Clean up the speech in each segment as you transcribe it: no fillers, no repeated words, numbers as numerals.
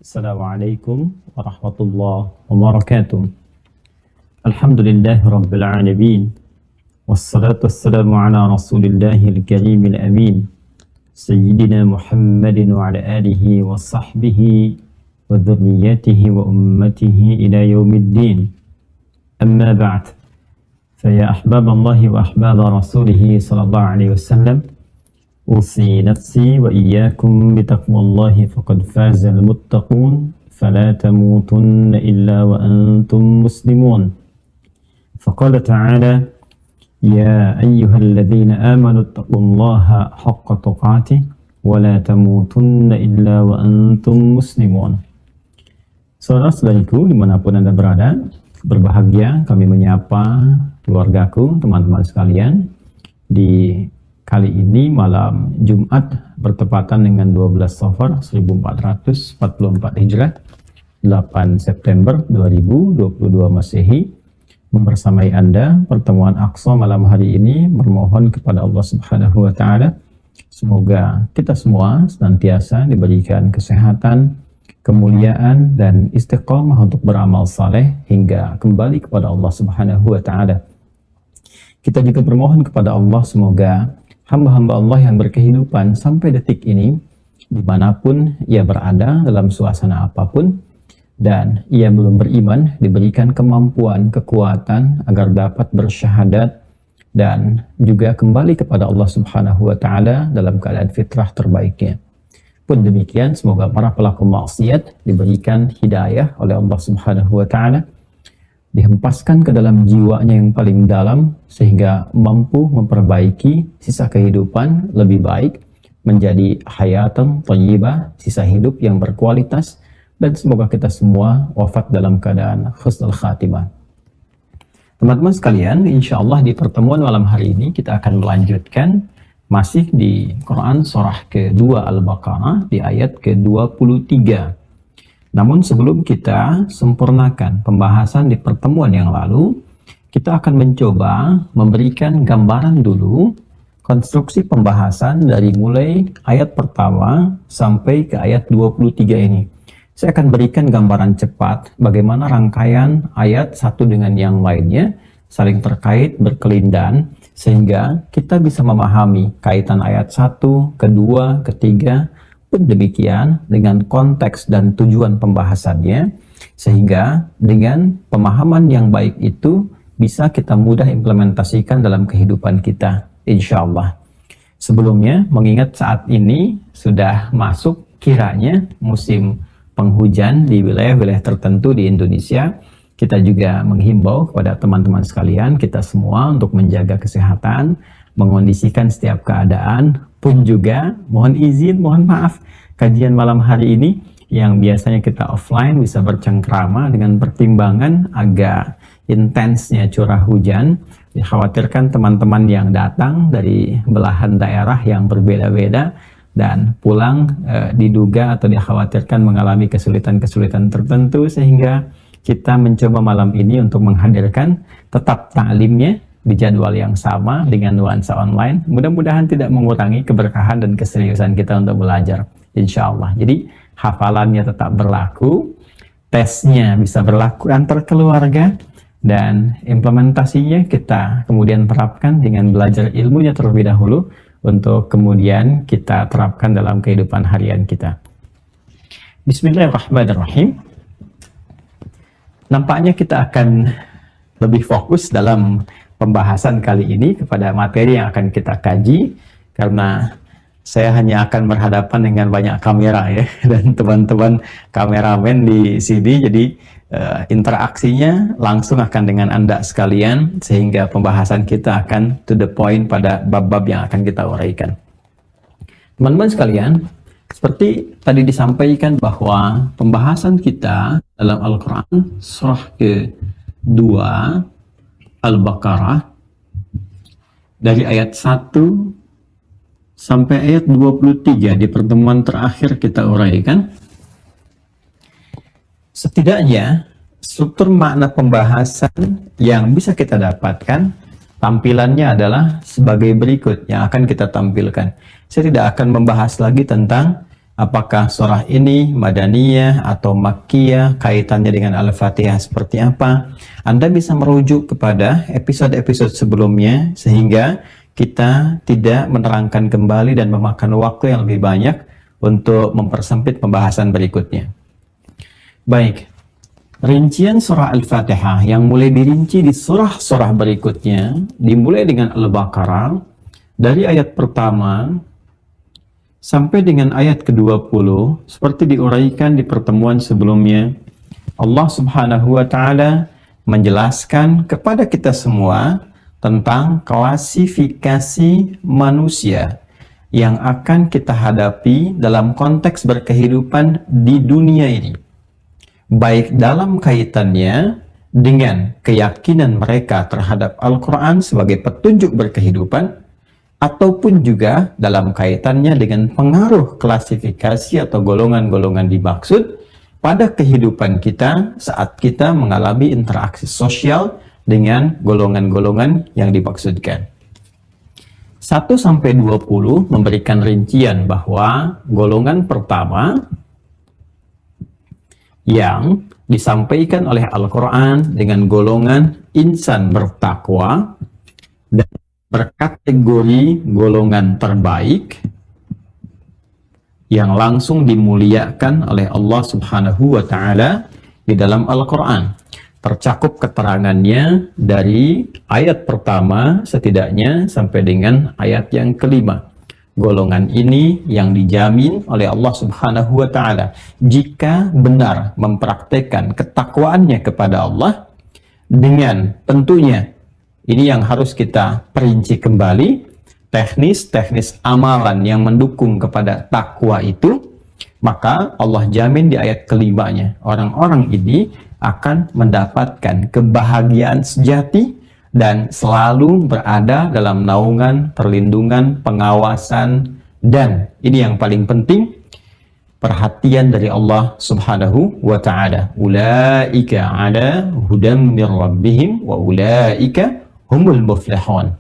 Assalamualaikum warahmatullahi wabarakatuh. Alhamdulillahi rabbil alamin. Wassalatu wassalamu ala rasulillahil karimil amin. Sayyidina Muhammadin wa ala alihi wa sahbihi wa dhurriyyatihi wa ummatihi ila yaumiddin. Amma ba'd. Faya ahbaballahi wa ahbaba rasulihi sallallahu alaihi wasallam. أوصي نفسي وإياكم بتقوى الله فقد فاز المتقون فلا تموتن إلا وأنتم مسلمون. فقال تعالى: يا أيها الذين آمنوا اتقوا الله حق تقاته ولا تموتن إلا وأنتم مسلمون. Saudara-saudariku dimanapun Anda berada, berbahagia kami menyapa keluargaku, teman-teman sekalian di kali ini malam Jumat bertepatan dengan 12 Safar 1444 Hijrah 8 September 2022 Masehi. Membersamai Anda pertemuan Aqsa malam hari ini bermohon kepada Allah Subhanahu wa taala semoga kita semua senantiasa diberikan kesehatan, kemuliaan dan istiqamah untuk beramal saleh hingga kembali kepada Allah Subhanahu wa taala. Kita juga bermohon kepada Allah semoga hamba-hamba Allah yang berkehidupan sampai detik ini, dimanapun ia berada dalam suasana apapun, dan ia belum beriman, diberikan kemampuan, kekuatan agar dapat bersyahadat dan juga kembali kepada Allah Subhanahu wa taala dalam keadaan fitrah terbaiknya. Pun demikian, semoga para pelaku maksiat diberikan hidayah oleh Allah Subhanahu wa taala, dihempaskan ke dalam jiwanya yang paling dalam sehingga mampu memperbaiki sisa kehidupan lebih baik menjadi hayatan thayyibah, sisa hidup yang berkualitas, dan semoga kita semua wafat dalam keadaan husnul khatimah. Teman-teman sekalian, insya Allah di pertemuan malam hari ini kita akan melanjutkan masih di Quran surah ke-2 Al-Baqarah di ayat ke-23. Namun sebelum kita sempurnakan pembahasan di pertemuan yang lalu, kita akan mencoba memberikan gambaran dulu konstruksi pembahasan dari mulai ayat pertama sampai ke ayat 23 ini. Saya akan berikan gambaran cepat bagaimana rangkaian ayat satu dengan yang lainnya saling terkait, berkelindan, sehingga kita bisa memahami kaitan ayat 1, kedua, ketiga, pun demikian dengan konteks dan tujuan pembahasannya, sehingga dengan pemahaman yang baik itu bisa kita mudah implementasikan dalam kehidupan kita, insya Allah. Sebelumnya, mengingat saat ini sudah masuk kiranya musim penghujan di wilayah-wilayah tertentu di Indonesia, kita juga menghimbau kepada teman-teman sekalian, kita semua untuk menjaga kesehatan, mengondisikan setiap keadaan, pun juga mohon izin, mohon maaf, kajian malam hari ini yang biasanya kita offline bisa bercengkrama dengan pertimbangan agak intensnya curah hujan. Dikhawatirkan teman-teman yang datang dari belahan daerah yang berbeda-beda dan pulang diduga atau dikhawatirkan mengalami kesulitan-kesulitan tertentu, sehingga kita mencoba malam ini untuk menghadirkan tetap ta'limnya di jadwal yang sama dengan nuansa online. Mudah-mudahan tidak mengurangi keberkahan dan keseriusan kita untuk belajar, insya Allah. Jadi hafalannya tetap berlaku, tesnya bisa berlaku antar keluarga, dan implementasinya kita kemudian terapkan dengan belajar ilmunya terlebih dahulu untuk kemudian kita terapkan dalam kehidupan harian kita. Bismillahirrahmanirrahim. Nampaknya kita akan lebih fokus dalam pembahasan kali ini kepada materi yang akan kita kaji, karena saya hanya akan berhadapan dengan banyak kamera ya, dan teman-teman kameramen di sini, jadi interaksinya langsung akan dengan Anda sekalian, sehingga pembahasan kita akan to the point pada bab-bab yang akan kita uraikan. Teman-teman sekalian, seperti tadi disampaikan bahwa pembahasan kita dalam Al-Quran surah ke-2 Al-Baqarah dari ayat 1 sampai ayat 23 di pertemuan terakhir kita uraikan. Setidaknya struktur makna pembahasan yang bisa kita dapatkan tampilannya adalah sebagai berikut yang akan kita tampilkan. Saya tidak akan membahas lagi tentang apakah surah ini Madaniyah atau Makkiyah, kaitannya dengan Al-Fatihah seperti apa. Anda bisa merujuk kepada episode-episode sebelumnya sehingga kita tidak menerangkan kembali dan memakan waktu yang lebih banyak untuk mempersempit pembahasan berikutnya. Baik, rincian surah Al-Fatihah yang mulai dirinci di surah-surah berikutnya dimulai dengan Al-Baqarah dari ayat pertama sampai dengan ayat ke-20 seperti diuraikan di pertemuan sebelumnya. Allah Subhanahu wa taala menjelaskan kepada kita semua tentang klasifikasi manusia yang akan kita hadapi dalam konteks berkehidupan di dunia ini, baik dalam kaitannya dengan keyakinan mereka terhadap Al-Quran sebagai petunjuk berkehidupan, ataupun juga dalam kaitannya dengan pengaruh klasifikasi atau golongan-golongan dimaksud pada kehidupan kita saat kita mengalami interaksi sosial dengan golongan-golongan yang dimaksudkan. 1-20 memberikan rincian bahwa golongan pertama yang disampaikan oleh Al-Quran dengan golongan insan bertakwa dan berkategori golongan terbaik yang langsung dimuliakan oleh Allah Subhanahu wa taala di dalam Al-Quran. Tercakup keterangannya dari ayat pertama setidaknya sampai dengan ayat yang kelima. Golongan ini yang dijamin oleh Allah Subhanahu wa taala jika benar mempraktekkan ketakwaannya kepada Allah, dengan tentunya ini yang harus kita perinci kembali, teknis-teknis amalan yang mendukung kepada takwa itu, maka Allah jamin di ayat kelimanya, orang-orang ini akan mendapatkan kebahagiaan sejati dan selalu berada dalam naungan, perlindungan, pengawasan, dan ini yang paling penting, perhatian dari Allah Subhanahu wa ta'ala. Ulaika ala hudam min rabbihim wa ulaika humul muflihun.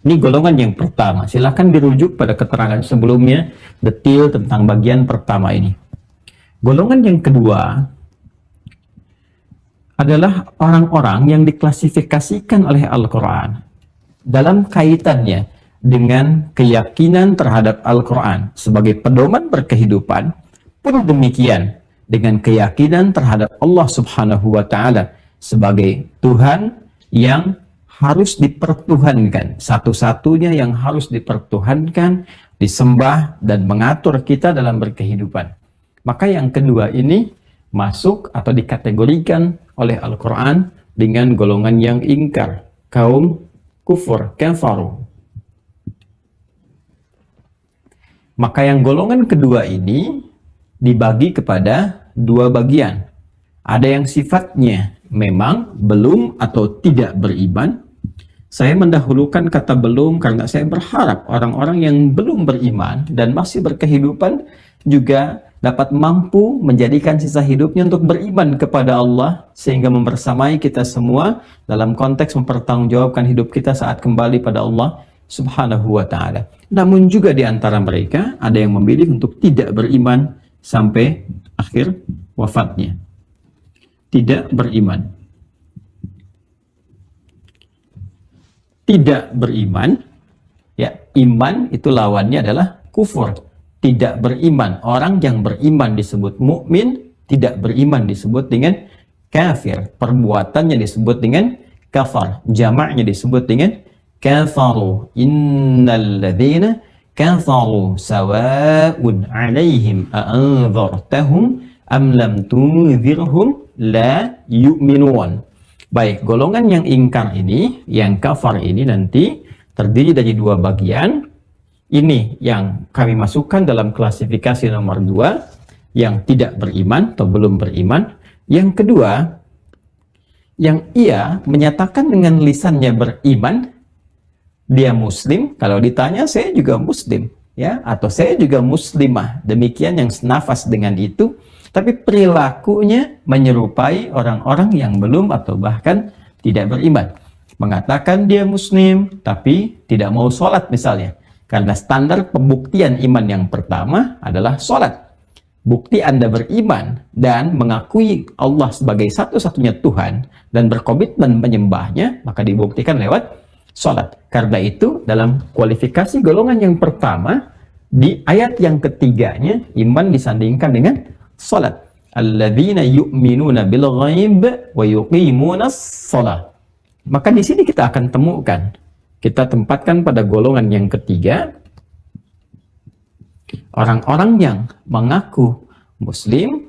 Ini golongan yang pertama. Silakan dirujuk pada keterangan sebelumnya detail tentang bagian pertama ini. Golongan yang kedua adalah orang-orang yang diklasifikasikan oleh Al-Quran dalam kaitannya dengan keyakinan terhadap Al-Quran sebagai pedoman berkehidupan, pun demikian dengan keyakinan terhadap Allah Subhanahu wa ta'ala sebagai Tuhan yang harus dipertuhankan, satu-satunya yang harus dipertuhankan, disembah dan mengatur kita dalam berkehidupan. Maka yang kedua ini masuk atau dikategorikan oleh Al-Quran dengan golongan yang ingkar, kaum kufur, kafaru. Maka yang golongan kedua ini dibagi kepada dua bagian. Ada yang sifatnya memang belum atau tidak beriman. Saya mendahulukan kata belum karena saya berharap orang-orang yang belum beriman dan masih berkehidupan juga dapat mampu menjadikan sisa hidupnya untuk beriman kepada Allah sehingga membersamai kita semua dalam konteks mempertanggungjawabkan hidup kita saat kembali pada Allah Subhanahu wa ta'ala. Namun juga di antara mereka ada yang memilih untuk tidak beriman sampai akhir wafatnya. Tidak beriman. Tidak beriman, ya, iman itu lawannya adalah kufur. Tidak beriman, orang yang beriman disebut mukmin, tidak beriman disebut dengan kafir. Perbuatannya disebut dengan kafar, jamaknya disebut dengan kafaru. Innal ladzina kafaru sawa'un 'alaihim a'anzartahum am lam tunzirhum la yu'minun. Baik, golongan yang ingkar ini, yang kafar ini nanti terdiri dari dua bagian. Ini yang kami masukkan dalam klasifikasi nomor 2, yang tidak beriman atau belum beriman. Yang kedua, yang ia menyatakan dengan lisannya beriman, dia muslim. Kalau ditanya, saya juga muslim, ya, atau saya juga muslimah. Demikian yang senafas dengan itu. Tapi perilakunya menyerupai orang-orang yang belum atau bahkan tidak beriman. Mengatakan dia muslim, tapi tidak mau sholat misalnya. Karena standar pembuktian iman yang pertama adalah sholat. Bukti Anda beriman dan mengakui Allah sebagai satu-satunya Tuhan dan berkomitmen menyembahnya, maka dibuktikan lewat sholat. Karena itu dalam kualifikasi golongan yang pertama, di ayat yang ketiganya, iman disandingkan dengan sholat. Alladzina yu'minuna bil ghaib wa yuqimuna sholat. Maka di sini kita akan temukan, kita tempatkan pada golongan yang ketiga, orang-orang yang mengaku muslim,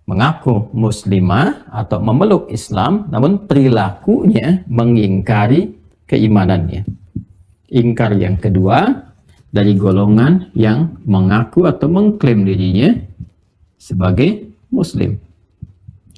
mengaku muslimah atau memeluk Islam, namun perilakunya mengingkari keimanannya. Ingkar yang kedua dari golongan yang mengaku atau mengklaim dirinya sebagai muslim,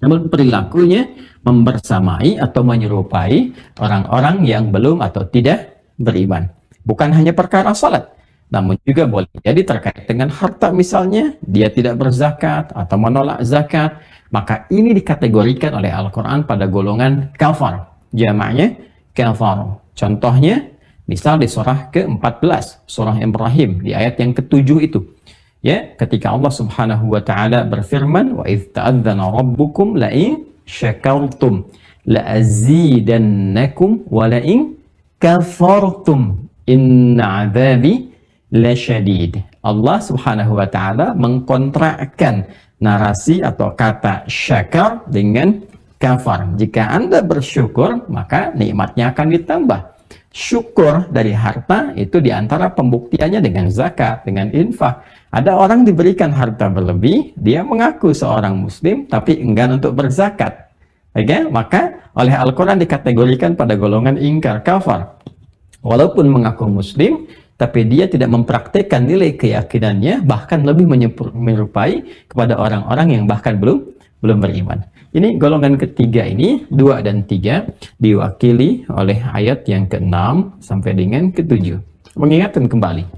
namun perilakunya membersamai atau menyerupai orang-orang yang belum atau tidak beriman. Bukan hanya perkara salat, namun juga boleh jadi terkait dengan harta, misalnya dia tidak berzakat atau menolak zakat, maka ini dikategorikan oleh Al-Quran pada golongan kafar. Jamaknya kafar. Contohnya misal di surah ke-14, surah Ibrahim, di ayat yang ke-7 itu, ya, ketika Allah Subhanahu wa taala berfirman, wa idz ta'adzana rabbukum la in syakartum la azidannakum wa la in kafartum inna 'adzabi lasyadid. Allah Subhanahu wa taala mengkontrakkan narasi atau kata syakar dengan kafar. Jika Anda bersyukur, maka nikmatnya akan ditambah. Syukur dari harta itu diantara pembuktiannya dengan zakat, dengan infak. Ada orang diberikan harta berlebih, dia mengaku seorang muslim tapi enggan untuk berzakat. Okay? Maka oleh Al-Quran dikategorikan pada golongan ingkar, kafar. Walaupun mengaku muslim, tapi dia tidak mempraktikkan nilai keyakinannya, bahkan lebih menyerupai kepada orang-orang yang bahkan belum beriman. Ini golongan ketiga ini, 2 dan 3, diwakili oleh ayat yang ke-6 sampai dengan ke-7. Mengingatkan kembali.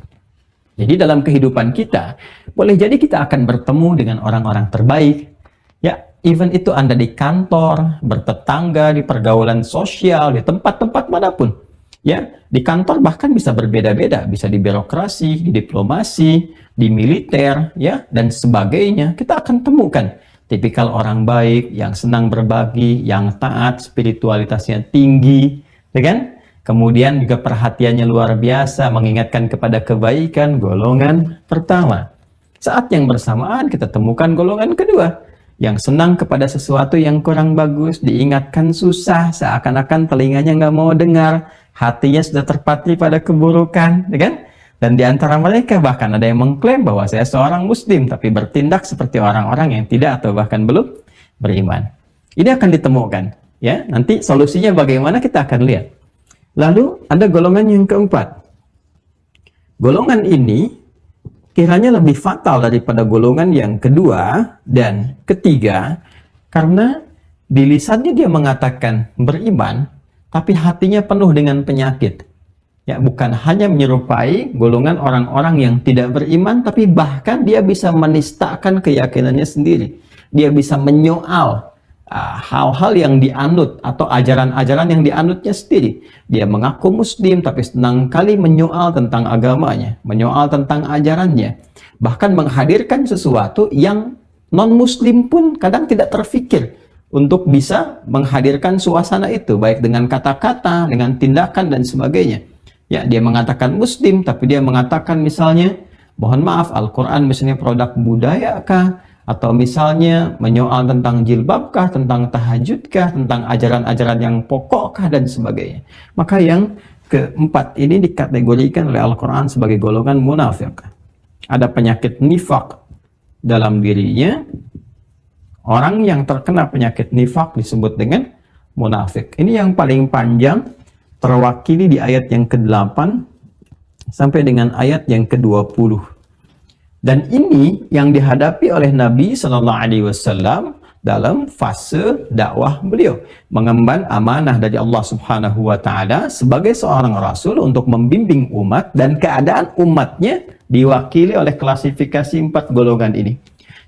Jadi dalam kehidupan kita, boleh jadi kita akan bertemu dengan orang-orang terbaik. Ya, even itu Anda di kantor, bertetangga, di pergaulan sosial, di tempat-tempat manapun. Ya, di kantor bahkan bisa berbeda-beda, bisa di birokrasi, di diplomasi, di militer, ya, dan sebagainya. Kita akan temukan tipikal orang baik, yang senang berbagi, yang taat, spiritualitasnya tinggi, ya kan? Kemudian juga perhatiannya luar biasa, mengingatkan kepada kebaikan, golongan pertama. Saat yang bersamaan kita temukan golongan kedua, yang senang kepada sesuatu yang kurang bagus, diingatkan susah, seakan-akan telinganya nggak mau dengar, hatinya sudah terpatri pada keburukan, ya kan? Dan di antara mereka bahkan ada yang mengklaim bahwa saya seorang muslim, tapi bertindak seperti orang-orang yang tidak atau bahkan belum beriman. Ini akan ditemukan, ya. Nanti solusinya bagaimana kita akan lihat. Lalu ada golongan yang keempat. Golongan ini kiranya lebih fatal daripada golongan yang kedua dan ketiga, karena di lisannya dia mengatakan beriman, tapi hatinya penuh dengan penyakit. Ya, bukan hanya menyerupai golongan orang-orang yang tidak beriman, tapi bahkan dia bisa menistakan keyakinannya sendiri. Dia bisa menyoal hal-hal yang dianut atau ajaran-ajaran yang dianutnya sendiri. Dia mengaku muslim, tapi senang kali menyoal tentang agamanya, menyoal tentang ajarannya. Bahkan menghadirkan sesuatu yang non-muslim pun kadang tidak terfikir untuk bisa menghadirkan suasana itu, baik dengan kata-kata, dengan tindakan, dan sebagainya. Ya, dia mengatakan muslim, tapi dia mengatakan misalnya, mohon maaf, Al-Quran misalnya produk budaya kah? Atau misalnya menyoal tentang jilbabkah, tentang tahajudkah, tentang ajaran-ajaran yang pokokkah, dan sebagainya. Maka yang keempat ini dikategorikan oleh Al-Quran sebagai golongan munafik. Ada penyakit nifak dalam dirinya. Orang yang terkena penyakit nifak disebut dengan munafik. Ini yang paling panjang, terwakili di ayat yang ke-8 sampai dengan ayat yang ke-20. Dan ini yang dihadapi oleh Nabi Shallallahu Alaihi Wasallam dalam fase dakwah beliau, mengemban amanah dari Allah Subhanahu Wa Taala sebagai seorang Rasul untuk membimbing umat, dan keadaan umatnya diwakili oleh klasifikasi 4 golongan ini.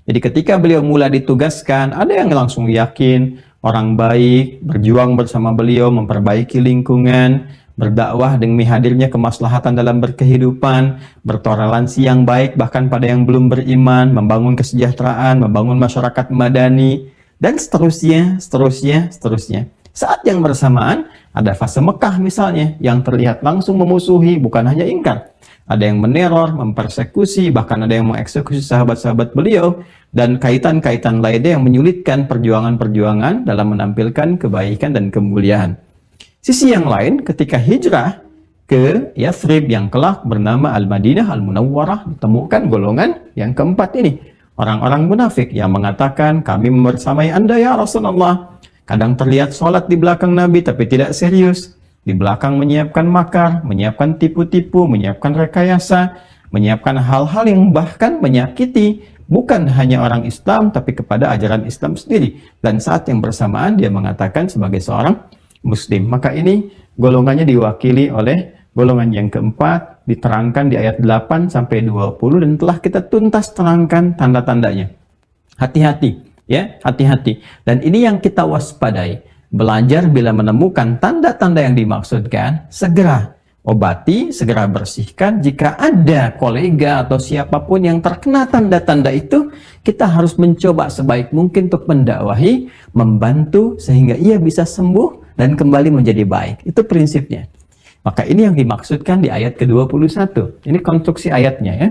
Jadi ketika beliau mulai ditugaskan, ada yang langsung yakin, orang baik, berjuang bersama beliau, memperbaiki lingkungan, berdakwah demi hadirnya kemaslahatan dalam berkehidupan, bertoleransi yang baik bahkan pada yang belum beriman, membangun kesejahteraan, membangun masyarakat madani, dan seterusnya, seterusnya, seterusnya. Saat yang bersamaan, ada fase Mekah misalnya, yang terlihat langsung memusuhi, bukan hanya ingkar. Ada yang meneror, mempersekusi, bahkan ada yang mengeksekusi sahabat-sahabat beliau, dan kaitan-kaitan lainnya yang menyulitkan perjuangan-perjuangan dalam menampilkan kebaikan dan kemuliaan. Sisi yang lain, ketika hijrah ke Yathrib yang kelak bernama Al-Madinah Al-Munawwarah, ditemukan golongan yang keempat ini. Orang-orang munafik yang mengatakan, kami membersamai Anda ya Rasulullah. Kadang terlihat sholat di belakang Nabi tapi tidak serius. Di belakang menyiapkan makar, menyiapkan tipu-tipu, menyiapkan rekayasa, menyiapkan hal-hal yang bahkan menyakiti bukan hanya orang Islam tapi kepada ajaran Islam sendiri. Dan saat yang bersamaan dia mengatakan sebagai seorang Muslim. Maka ini golongannya diwakili oleh golongan yang keempat, diterangkan di ayat 8 sampai 20 dan telah kita tuntas terangkan tanda-tandanya. Hati-hati, ya, hati-hati. Dan ini yang kita waspadai. Belajar bila menemukan tanda-tanda yang dimaksudkan, segera obati, segera bersihkan. Jika ada kolega atau siapapun yang terkena tanda-tanda itu, kita harus mencoba sebaik mungkin untuk mendakwahi, membantu sehingga ia bisa sembuh dan kembali menjadi baik. Itu prinsipnya. Maka ini yang dimaksudkan di ayat ke-21. Ini konstruksi ayatnya ya.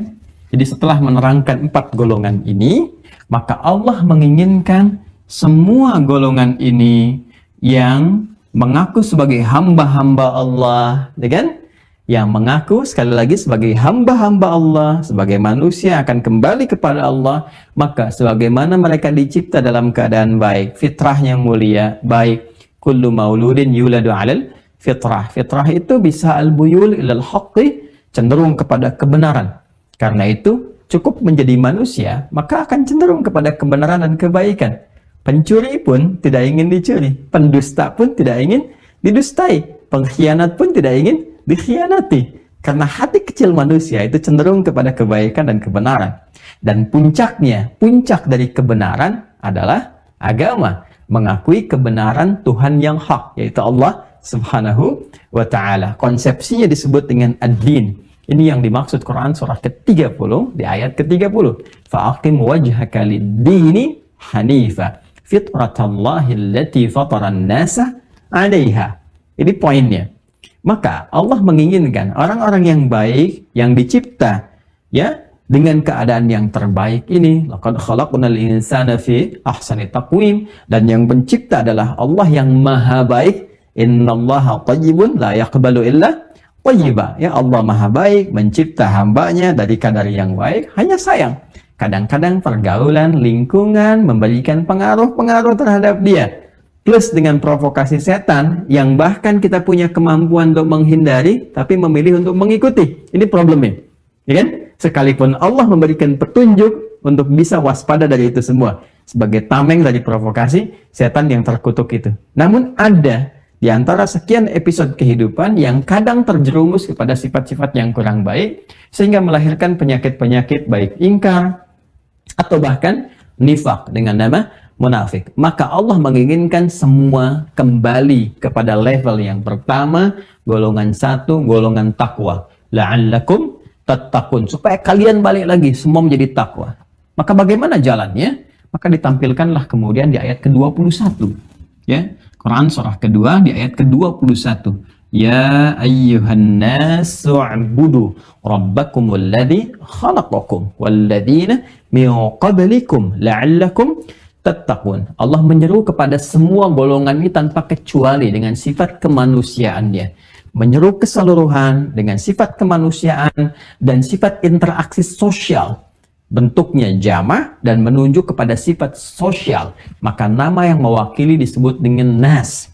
Jadi setelah menerangkan 4 golongan ini, maka Allah menginginkan semua golongan ini yang mengaku sebagai hamba-hamba Allah, ya kan? Yang mengaku sekali lagi sebagai hamba-hamba Allah, sebagai manusia akan kembali kepada Allah, maka sebagaimana mereka dicipta dalam keadaan baik, fitrah yang mulia, baik. Kullu mauludin yuladu alal fitrah. Fitrah itu bisa al-buyul ilal haqqi, cenderung kepada kebenaran. Karena itu, cukup menjadi manusia, maka akan cenderung kepada kebenaran dan kebaikan. Pencuri pun tidak ingin dicuri, pendusta pun tidak ingin didustai, pengkhianat pun tidak ingin dikhianati. Karena hati kecil manusia itu cenderung kepada kebaikan dan kebenaran. Dan puncaknya, puncak dari kebenaran adalah agama. Mengakui kebenaran Tuhan yang hak, yaitu Allah Subhanahu wa Ta'ala. Konsepsinya disebut dengan ad-din. Ini yang dimaksud Quran surah ke-30 di ayat ke-30. Fa'aqim wajhaka lid-dini hanifa fitratallahi allati fataran nasa 'alaiha. Ini poinnya. Maka Allah menginginkan orang-orang yang baik, yang dicipta ya dengan keadaan yang terbaik ini. Laqad khalaqnal insana fi ahsani taqwim, dan yang pencipta adalah Allah yang maha baik. Innallaha thayyibun la yaqbalu illa thayyiba. Ya, Allah maha baik, mencipta hambanya dari kadar yang baik. Hanya sayang, kadang-kadang pergaulan, lingkungan memberikan pengaruh-pengaruh terhadap dia. Plus dengan provokasi setan yang bahkan kita punya kemampuan untuk menghindari tapi memilih untuk mengikuti. Ini problemnya. Ya kan? Sekalipun Allah memberikan petunjuk untuk bisa waspada dari itu semua. Sebagai tameng dari provokasi setan yang terkutuk itu. Namun ada di antara sekian episode kehidupan yang kadang terjerumus kepada sifat-sifat yang kurang baik. Sehingga melahirkan penyakit-penyakit baik ingkar atau bahkan nifak dengan nama munafik. Maka Allah menginginkan semua kembali kepada level yang pertama, golongan 1, golongan takwa. La'allakum tattaqun, supaya kalian balik lagi semua menjadi takwa. Maka bagaimana jalannya? Maka ditampilkanlah kemudian di ayat ke-21 ya, Quran surah kedua di ayat ke-21. Ya ayyuhan nasu u'budu rabbakumul ladzi khalaqakum walladzina min qablikum la'allakum tattaqun. Allah menyeru kepada semua golongan ini tanpa kecuali dengan sifat kemanusiaannya. Menyeru keseluruhan dengan sifat kemanusiaan dan sifat interaksi sosial. Bentuknya jama' dan menunjuk kepada sifat sosial. Maka nama yang mewakili disebut dengan nas.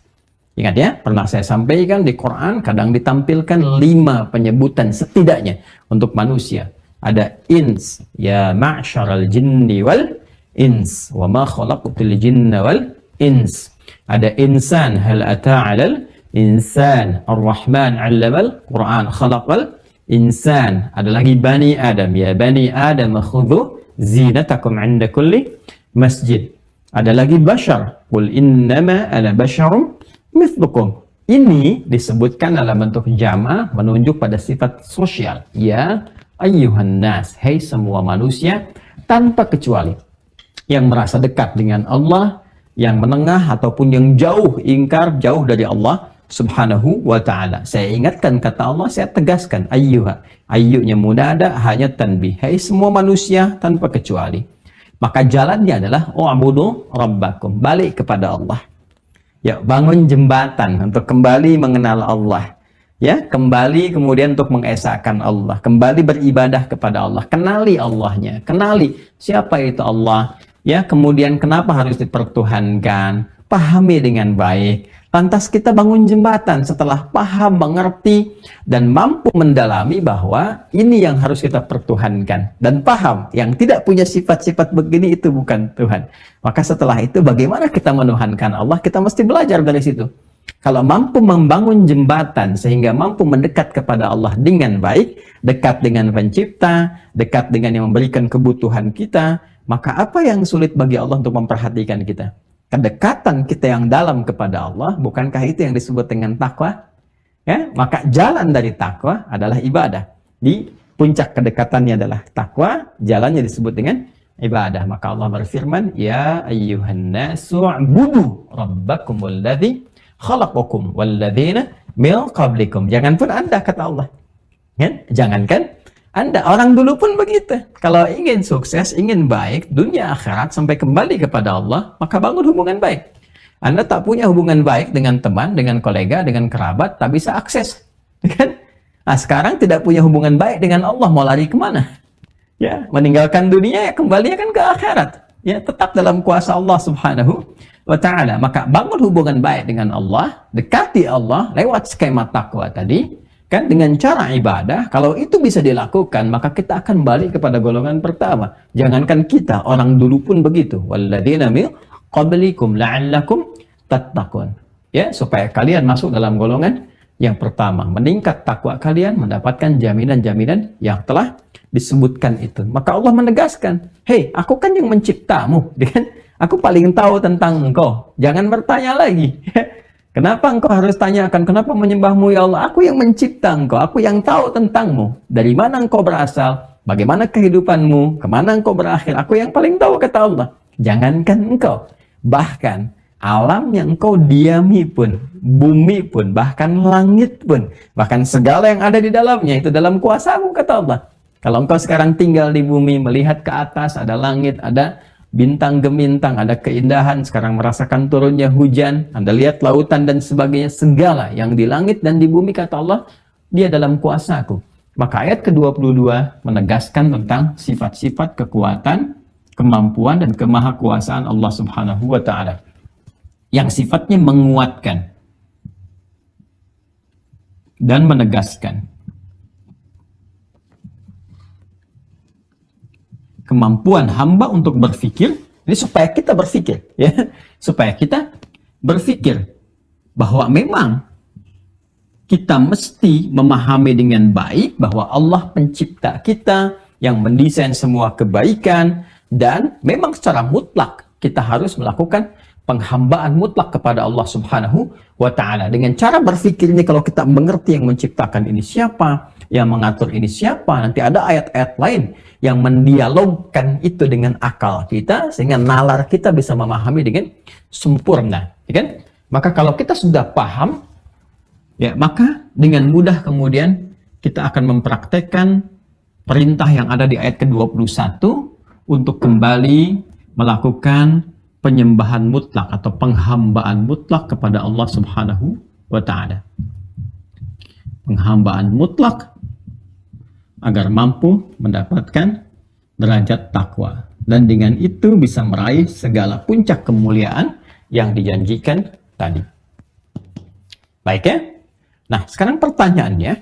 Ingat ya, pernah saya sampaikan di Quran kadang ditampilkan 5 penyebutan setidaknya untuk manusia. Ada ins, ya ma'syaral jinni wal ins, wa ma khalaqtul jinna wal ins. Ada insan, hal ata'alal insan, ar-Rahman 'allamal Quran, khalaqal insan. Ada lagi bani Adam, ya bani Adam khudhu zinatakum 'inda kulli masjid. Ada lagi bashar, qul innama ana basyarum mithlukum. Ini disebutkan dalam bentuk jama' menunjuk pada sifat sosial. Ya ayyuhan nas, hai semua manusia tanpa kecuali. Yang merasa dekat dengan Allah, yang menengah ataupun yang jauh ingkar, jauh dari Allah subhanahu wa ta'ala. Saya ingatkan kata Allah, saya tegaskan ayyuha. Ayyunya munada, hanya tanbih. Hai semua manusia tanpa kecuali. Maka jalannya adalah u'budu rabbakum, balik kepada Allah. Ya, bangun jembatan untuk kembali mengenal Allah. Ya, kembali kemudian untuk mengesahkan Allah, kembali beribadah kepada Allah, kenali Allahnya, kenali siapa itu Allah. Ya, kemudian kenapa harus dipertuhankan, pahami dengan baik. Lantas kita bangun jembatan setelah paham, mengerti, dan mampu mendalami bahwa ini yang harus kita pertuhankan. Dan paham, yang tidak punya sifat-sifat begini itu bukan Tuhan. Maka setelah itu bagaimana kita menuhankan Allah, kita mesti belajar dari situ. Kalau mampu membangun jembatan sehingga mampu mendekat kepada Allah dengan baik, dekat dengan pencipta, dekat dengan yang memberikan kebutuhan kita, maka apa yang sulit bagi Allah untuk memperhatikan kita? Kedekatan kita yang dalam kepada Allah, bukankah itu yang disebut dengan takwa? Ya, maka jalan dari takwa adalah ibadah. Di puncak kedekatannya adalah takwa, jalannya disebut dengan ibadah. Maka Allah berfirman, ya ayyuhan nasu u'budu rabbakumul ladzi khalaqakum walladzina min qablikum. Jangan pun Anda, kata Allah. Ya, jangankan Anda, orang dulu pun begitu. Kalau ingin sukses, ingin baik, dunia akhirat sampai kembali kepada Allah, maka bangun hubungan baik. Anda tak punya hubungan baik dengan teman, dengan kolega, dengan kerabat, tak bisa akses. Kan? Nah, sekarang tidak punya hubungan baik dengan Allah, mau lari kemana? Ya, meninggalkan dunia, ya kembali kan ke akhirat. Ya, tetap dalam kuasa Allah subhanahu wa ta'ala. Maka bangun hubungan baik dengan Allah, dekati Allah lewat skema takwa tadi. Kan dengan cara ibadah, kalau itu bisa dilakukan, maka kita akan balik kepada golongan pertama. Jangankan kita, orang dulu pun begitu. Walladzina min qablikum la'allakum tattaqun. Ya, supaya kalian masuk dalam golongan yang pertama. Meningkat takwa kalian, mendapatkan jaminan-jaminan yang telah disebutkan itu. Maka Allah menegaskan, hei, aku kan yang menciptamu. Aku paling tahu tentang engkau. Jangan bertanya lagi. Kenapa engkau harus tanyakan, kenapa menyembahmu ya Allah? Aku yang mencipta engkau, aku yang tahu tentangmu. Dari mana engkau berasal, bagaimana kehidupanmu, kemana engkau berakhir. Aku yang paling tahu, kata Allah. Jangankan engkau, bahkan alam yang engkau diami pun, bumi pun, bahkan langit pun, bahkan segala yang ada di dalamnya, itu dalam kuasamu, kata Allah. Kalau engkau sekarang tinggal di bumi, melihat ke atas, ada langit, ada bintang gemintang, ada keindahan, sekarang merasakan turunnya hujan, Anda lihat lautan dan sebagainya, segala yang di langit dan di bumi, kata Allah, dia dalam kuasaku. Maka ayat ke-22 menegaskan tentang sifat-sifat kekuatan, kemampuan, dan kemahakuasaan Allah subhanahu wa ta'ala, yang sifatnya menguatkan dan menegaskan kemampuan hamba untuk berpikir. Ini supaya kita berpikir, ya, supaya kita berpikir bahwa memang kita mesti memahami dengan baik bahwa Allah pencipta kita yang mendesain semua kebaikan, dan memang secara mutlak kita harus melakukan penghambaan mutlak kepada Allah subhanahu wa ta'ala. Dengan cara berpikir ini, kalau kita mengerti yang menciptakan ini siapa, yang mengatur ini siapa, nanti ada ayat-ayat lain yang mendialogkan itu dengan akal kita, sehingga nalar kita bisa memahami dengan sempurna, ya kan? Maka kalau kita sudah paham, ya, maka dengan mudah kemudian kita akan mempraktekkan perintah yang ada di ayat ke-21 untuk kembali melakukan penyembahan mutlak atau penghambaan mutlak kepada Allah subhanahu wa ta'ala. Penghambaan mutlak agar mampu mendapatkan derajat takwa, dan dengan itu bisa meraih segala puncak kemuliaan yang dijanjikan tadi. Baik ya? Nah, sekarang pertanyaannya,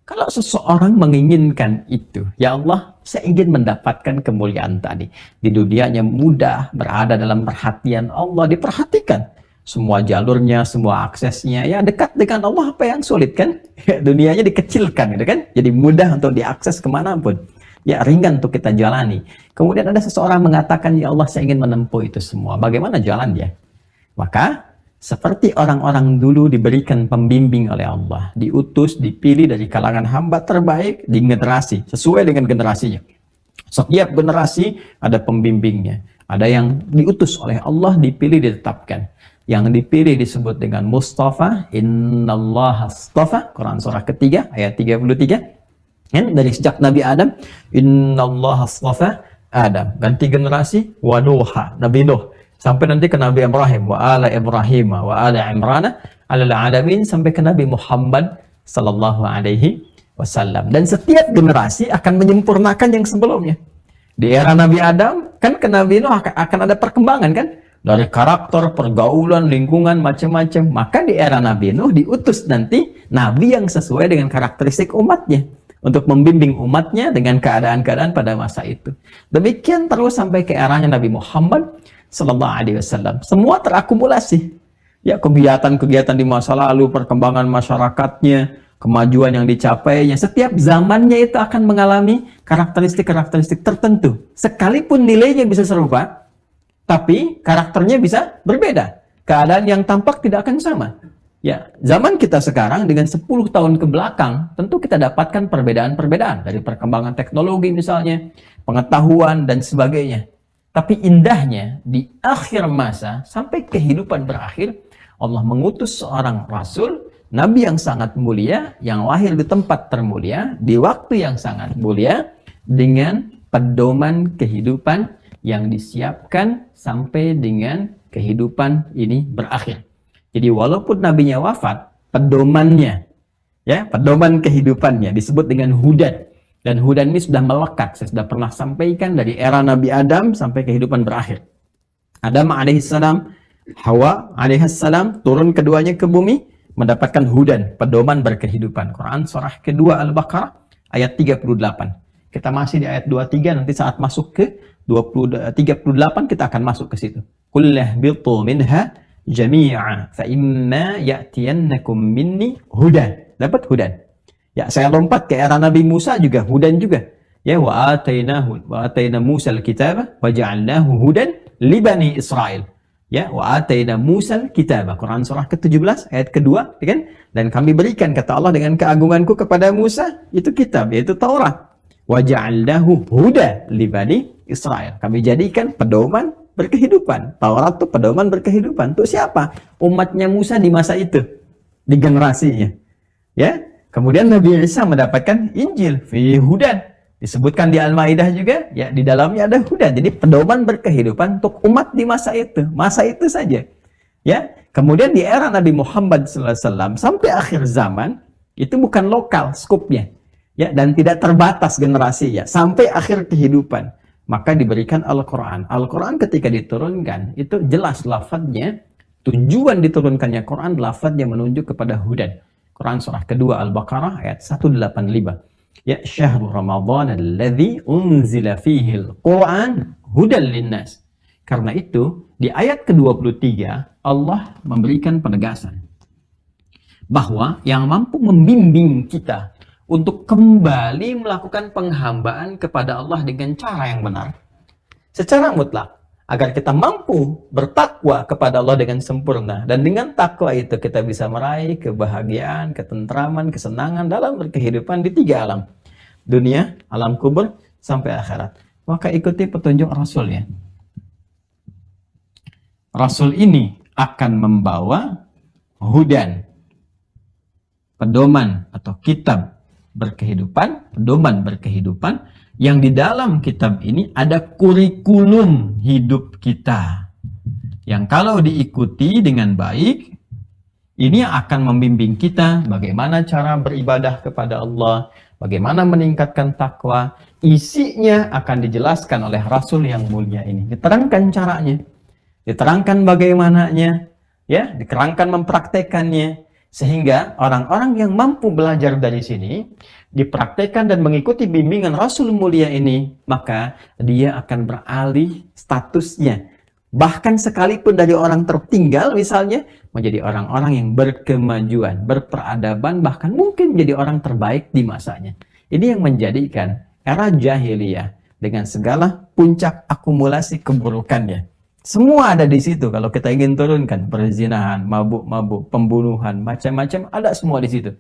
kalau seseorang menginginkan itu, ya Allah, saya ingin mendapatkan kemuliaan tadi. Di dunianya mudah, berada dalam perhatian Allah, diperhatikan. Semua jalurnya, semua aksesnya, ya dekat dengan Allah, apa yang sulit kan? Ya, dunianya dikecilkan, gitu kan? Jadi mudah untuk diakses kemanapun. Ya, ringan untuk kita jalani. Kemudian ada seseorang mengatakan, ya Allah, saya ingin menempuh itu semua. Bagaimana jalannya? Maka, seperti orang-orang dulu diberikan pembimbing oleh Allah, diutus, dipilih dari kalangan hamba terbaik di generasi, sesuai dengan generasinya. Setiap generasi ada pembimbingnya. Ada yang diutus oleh Allah, dipilih, ditetapkan. Yang dipilih disebut dengan Mustafa. Innallaha astafa. Quran surah ketiga, ayat 33. Dari sejak Nabi Adam. Innallaha astafa Adam. Ganti generasi. Wa Nuha. Nabi Nuh. Sampai nanti ke Nabi Ibrahim. Wa ala Ibrahim. Wa ala Imrana. Alal alamin. Sampai ke Nabi Muhammad sallallahu alaihi wasallam. Dan setiap generasi akan menyempurnakan yang sebelumnya. Di era Nabi Adam, kan ke Nabi Nuh akan ada perkembangan kan? Dari karakter, pergaulan, lingkungan, macam-macam. Maka di era Nabi Nuh diutus nanti Nabi yang sesuai dengan karakteristik umatnya. Untuk membimbing umatnya dengan keadaan-keadaan pada masa itu. Demikian terus sampai ke eranya Nabi Muhammad sallallahu alaihi wasallam. Semua terakumulasi. Ya, kegiatan-kegiatan di masa lalu, perkembangan masyarakatnya, kemajuan yang dicapainya, setiap zamannya itu akan mengalami karakteristik-karakteristik tertentu. Sekalipun nilainya bisa serupa, tapi karakternya bisa berbeda. Keadaan yang tampak tidak akan sama. Ya, zaman kita sekarang dengan 10 tahun ke belakang, tentu kita dapatkan perbedaan-perbedaan dari perkembangan teknologi misalnya, pengetahuan dan sebagainya. Tapi indahnya di akhir masa sampai kehidupan berakhir, Allah mengutus seorang rasul, Nabi yang sangat mulia, yang lahir di tempat termulia, di waktu yang sangat mulia, dengan pedoman kehidupan yang disiapkan sampai dengan kehidupan ini berakhir. Jadi walaupun nabinya wafat, pedomannya, ya, pedoman kehidupannya disebut dengan hudan. Dan hudan ini sudah melekat, saya sudah pernah sampaikan dari era Nabi Adam sampai kehidupan berakhir. Adam alaihissalam, Hawa alaihissalam, turun keduanya ke bumi, mendapatkan hudan, pedoman berkehidupan. Quran surah kedua Al-Baqarah ayat 38. Kita masih di ayat 23, nanti saat masuk ke 38 kita akan masuk ke situ. Qul ihbitu minha jami'a fa imma ya'tiyannakum minni hudan. Dapat hudan. Ya, saya lompat ke era Nabi Musa juga, hudan juga. Ya, wa ataina Musa al-kitaba wa ja'alnahu hudan li bani Israil. Ya, wa ataina Musal kitabah. Quran surah ke-17 ayat kedua, ya kan? Dan kami berikan, kata Allah, dengan keagunganku kepada Musa itu kitab, yaitu Taurat. Wa ja'alnahu huda li bani Israil. Kami jadikan pedoman berkehidupan. Taurat itu pedoman berkehidupan. Untuk siapa? Umatnya Musa di masa itu, di generasinya. Ya. Kemudian Nabi Isa mendapatkan Injil fi hudan. Disebutkan di Al-Maidah juga, ya, di dalamnya ada hudan. Jadi pedoman berkehidupan untuk umat di masa itu saja. Ya, kemudian di era Nabi Muhammad SAW sampai akhir zaman itu bukan lokal skupnya, ya, dan tidak terbatas generasi, ya, sampai akhir kehidupan. Maka diberikan Al-Quran. Al-Quran ketika diturunkan itu jelas lafadznya, tujuan diturunkannya Quran, lafadznya menunjuk kepada hudan. Quran surah kedua Al-Baqarah ayat 185. Ya, syahrul Ramadan alladzi unzila fihi al-Qur'an hudan linnas. Karena itu, di ayat ke-23 Allah memberikan penegasan bahwa yang mampu membimbing kita untuk kembali melakukan penghambaan kepada Allah dengan cara yang benar, secara mutlak, agar kita mampu bertakwa kepada Allah dengan sempurna. Dan dengan takwa itu kita bisa meraih kebahagiaan, ketentraman, kesenangan dalam berkehidupan di 3 alam. Dunia, alam kubur, sampai akhirat. Maka ikuti petunjuk Rasulnya. Rasul ini akan membawa hudan, pedoman atau kitab berkehidupan, pedoman berkehidupan, yang di dalam kitab ini ada kurikulum hidup kita. Yang kalau diikuti dengan baik, ini akan membimbing kita bagaimana cara beribadah kepada Allah, bagaimana meningkatkan takwa. Isinya akan dijelaskan oleh Rasul yang mulia ini. Diterangkan caranya, diterangkan bagaimananya, ya, diterangkan mempraktekannya. Sehingga orang-orang yang mampu belajar dari sini, dipraktekkan dan mengikuti bimbingan Rasul mulia ini, maka dia akan beralih statusnya. Bahkan sekalipun dari orang tertinggal misalnya, menjadi orang-orang yang berkemajuan, berperadaban, bahkan mungkin menjadi orang terbaik di masanya. Ini yang menjadikan era jahiliyah dengan segala puncak akumulasi keburukannya, Semua ada di situ. Kalau kita ingin turunkan perzinahan, mabuk-mabuk, pembunuhan, macam-macam, ada semua di situ.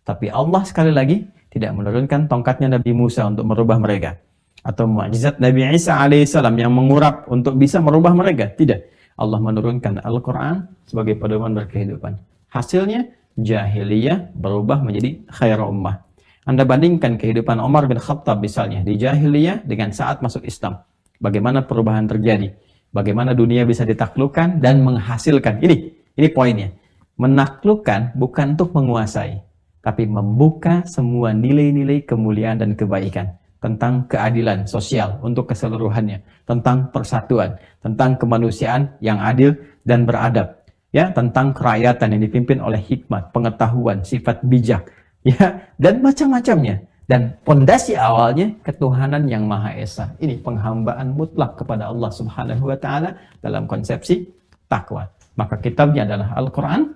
Tapi Allah sekali lagi tidak menurunkan tongkatnya Nabi Musa untuk merubah mereka, atau mukjizat Nabi Isa alaihissalam yang mengurap untuk bisa merubah mereka. Tidak. Allah menurunkan Al-Quran sebagai pedoman berkehidupan. Hasilnya jahiliyah berubah menjadi khair ummah. Anda bandingkan kehidupan Umar bin Khattab misalnya di jahiliyah dengan saat masuk Islam. Bagaimana perubahan terjadi? Bagaimana dunia bisa ditaklukkan dan menghasilkan. Ini poinnya. Menaklukkan bukan untuk menguasai, tapi membuka semua nilai-nilai kemuliaan dan kebaikan. Tentang keadilan sosial untuk keseluruhannya. Tentang persatuan. Tentang kemanusiaan yang adil dan beradab. Ya, tentang kerakyatan yang dipimpin oleh hikmat, pengetahuan, sifat bijak. Ya, dan macam-macamnya. Dan pondasi awalnya ketuhanan yang Maha Esa. Ini penghambaan mutlak kepada Allah Subhanahu wa taala dalam konsepsi takwa. Maka kitabnya adalah Al-Qur'an.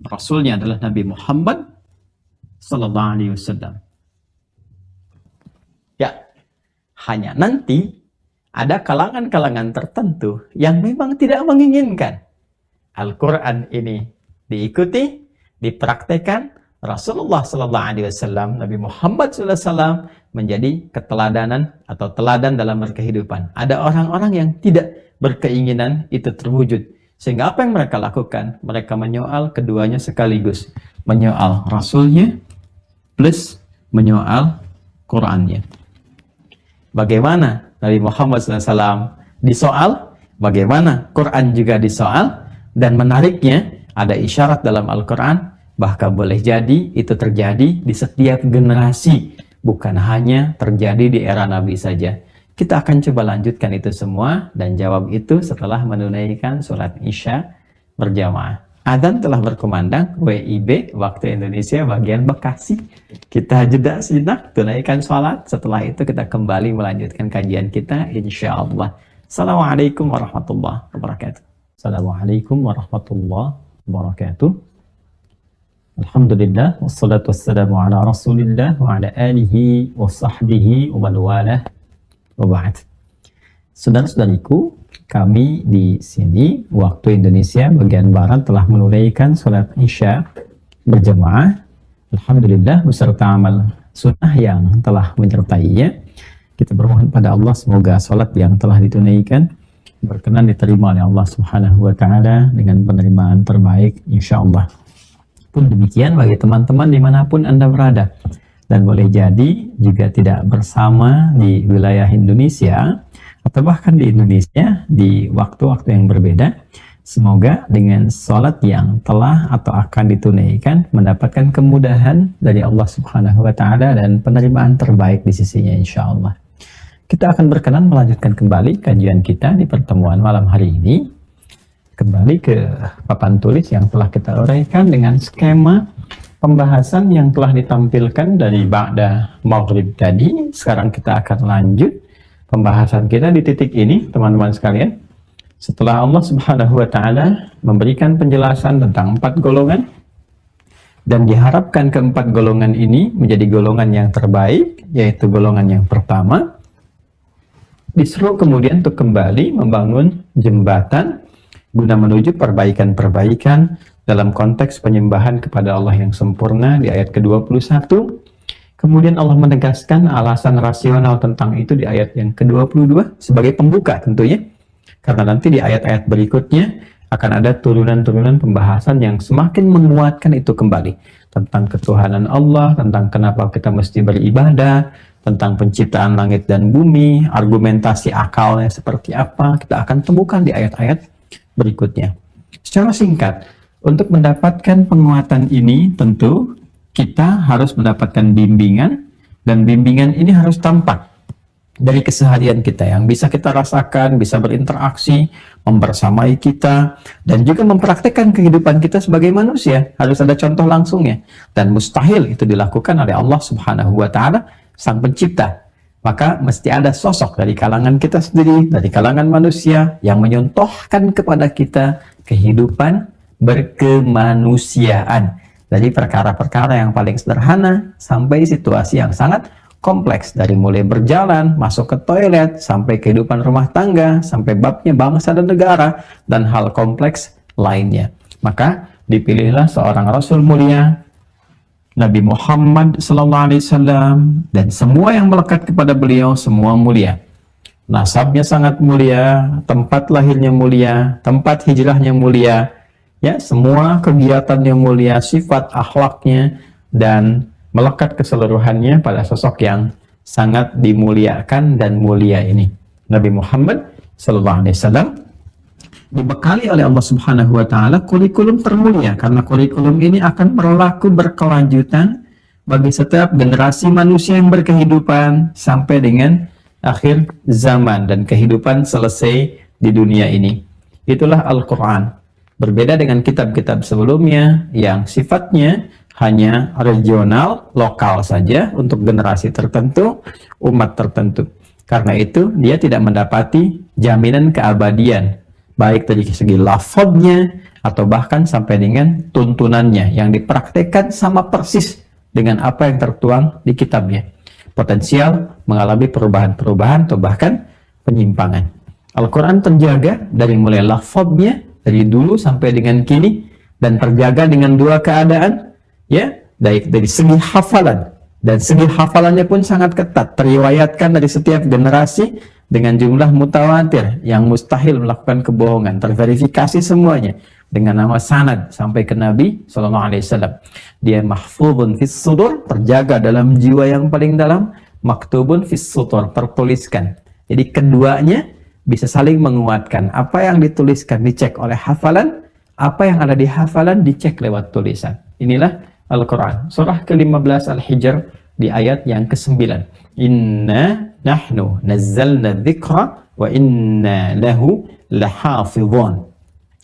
Rasulnya adalah Nabi Muhammad sallallahu alaihi wasallam. Ya, hanya nanti ada kalangan-kalangan tertentu yang memang tidak menginginkan Al-Qur'an ini diikuti, dipraktekkan. Rasulullah sallallahu alaihi wasallam, Nabi Muhammad sallallahu alaihi wasallam menjadi keteladanan atau teladan dalam berkehidupan. Ada orang-orang yang tidak berkeinginan itu terwujud. Sehingga apa yang mereka lakukan? Mereka menyoal keduanya sekaligus. Menyoal Rasulnya plus menyoal Qur'annya. Bagaimana Nabi Muhammad SAW disoal, bagaimana Quran juga disoal, dan menariknya ada isyarat dalam Al-Quran. Bahkan boleh jadi itu terjadi di setiap generasi, bukan hanya terjadi di era Nabi saja. Kita akan coba lanjutkan itu semua dan jawab itu setelah menunaikan sholat Isya berjamaah. Adzan telah berkumandang, WIB waktu Indonesia bagian Bekasi. Kita jeda sejenak, tunaikan sholat. Setelah itu kita kembali melanjutkan kajian kita insya Allah. Assalamualaikum warahmatullahi wabarakatuh. Assalamualaikum warahmatullahi wabarakatuh. Alhamdulillah, wassalatu wassalamu ala rasulillah wa ala alihi wa sahbihi wa man walah wa ba'd. Saudara-saudariku, kami di sini waktu Indonesia bagian barat telah menunaikan sholat Isya berjamaah. Alhamdulillah beserta amal sunnah yang telah menyertainya. Kita bermohon pada Allah semoga sholat yang telah ditunaikan berkenan diterima oleh Allah Subhanahu wa taala dengan penerimaan terbaik insyaallah. Pun demikian bagi teman-teman dimanapun Anda berada, dan boleh jadi juga tidak bersama di wilayah Indonesia atau bahkan di Indonesia di waktu-waktu yang berbeda. Semoga dengan sholat yang telah atau akan ditunaikan mendapatkan kemudahan dari Allah Subhanahu wa taala dan penerimaan terbaik di sisinya insya Allah. Kita akan berkenan melanjutkan kembali kajian kita di pertemuan malam hari ini. Kembali ke papan tulis yang telah kita uraikan dengan skema pembahasan yang telah ditampilkan dari ba'da maghrib tadi. Sekarang kita akan lanjut pembahasan kita di titik ini, teman-teman sekalian. Setelah Allah Subhanahu wa taala memberikan penjelasan tentang 4 golongan dan diharapkan keempat golongan ini menjadi golongan yang terbaik, yaitu golongan yang pertama, disuruh kemudian untuk kembali membangun jembatan guna menuju perbaikan-perbaikan dalam konteks penyembahan kepada Allah yang sempurna di ayat ke-21. Kemudian Allah menegaskan alasan rasional tentang itu di ayat yang ke-22 sebagai pembuka tentunya. Karena nanti di ayat-ayat berikutnya akan ada turunan-turunan pembahasan yang semakin menguatkan itu kembali. Tentang ketuhanan Allah, tentang kenapa kita mesti beribadah, tentang penciptaan langit dan bumi, argumentasi akalnya seperti apa, kita akan temukan di ayat-ayat berikutnya. Secara singkat, untuk mendapatkan penguatan ini tentu kita harus mendapatkan bimbingan, dan bimbingan ini harus tampak dari keseharian kita yang bisa kita rasakan, bisa berinteraksi, membersamai kita, dan juga mempraktekkan kehidupan kita sebagai manusia. Harus ada contoh langsungnya, dan mustahil itu dilakukan oleh Allah Subhanahu wa taala, Sang Pencipta. Maka mesti ada sosok dari kalangan kita sendiri, dari kalangan manusia yang menyontohkan kepada kita kehidupan berkemanusiaan. Dari perkara-perkara yang paling sederhana sampai situasi yang sangat kompleks, dari mulai berjalan, masuk ke toilet, sampai kehidupan rumah tangga, sampai babnya bangsa dan negara, dan hal kompleks lainnya. Maka dipilihlah seorang Rasul mulia, Nabi Muhammad SAW, dan semua yang melekat kepada beliau semua mulia. Nasabnya sangat mulia, tempat lahirnya mulia, tempat hijrahnya mulia, ya, semua kegiatannya mulia, sifat akhlaknya, dan melekat keseluruhannya pada sosok yang sangat dimuliakan dan mulia ini. Nabi Muhammad SAW dibekali oleh Allah Subhanahu wa Ta'ala kurikulum termulia, karena kurikulum ini akan berlaku berkelanjutan bagi setiap generasi manusia yang berkehidupan sampai dengan akhir zaman dan kehidupan selesai di dunia ini. Itulah Al-Quran. Berbeda dengan kitab-kitab sebelumnya yang sifatnya hanya regional, lokal saja untuk generasi tertentu, umat tertentu. Karena itu dia tidak mendapati jaminan keabadian, baik dari segi lafadznya atau bahkan sampai dengan tuntunannya yang dipraktekkan sama persis dengan apa yang tertuang di kitabnya. Potensial mengalami perubahan-perubahan atau bahkan penyimpangan. Al-Quran terjaga dari mulai lafadznya dari dulu sampai dengan kini, dan terjaga dengan dua keadaan, ya, dari segi hafalan, dan segi hafalannya pun sangat ketat, teriwayatkan dari setiap generasi dengan jumlah mutawatir yang mustahil melakukan kebohongan, terverifikasi semuanya dengan nama sanad sampai ke Nabi SAW. Dia mahfuzun fis sudur, terjaga dalam jiwa yang paling dalam, maktubun fis sutur, tertuliskan. Jadi keduanya bisa saling menguatkan. Apa yang dituliskan dicek oleh hafalan, apa yang ada di hafalan dicek lewat tulisan. Inilah Al-Quran. Surah ke-15 Al-Hijr di ayat yang ke-9. Inna nahnu nazzalna dzikra wa inna lahu lahafizun.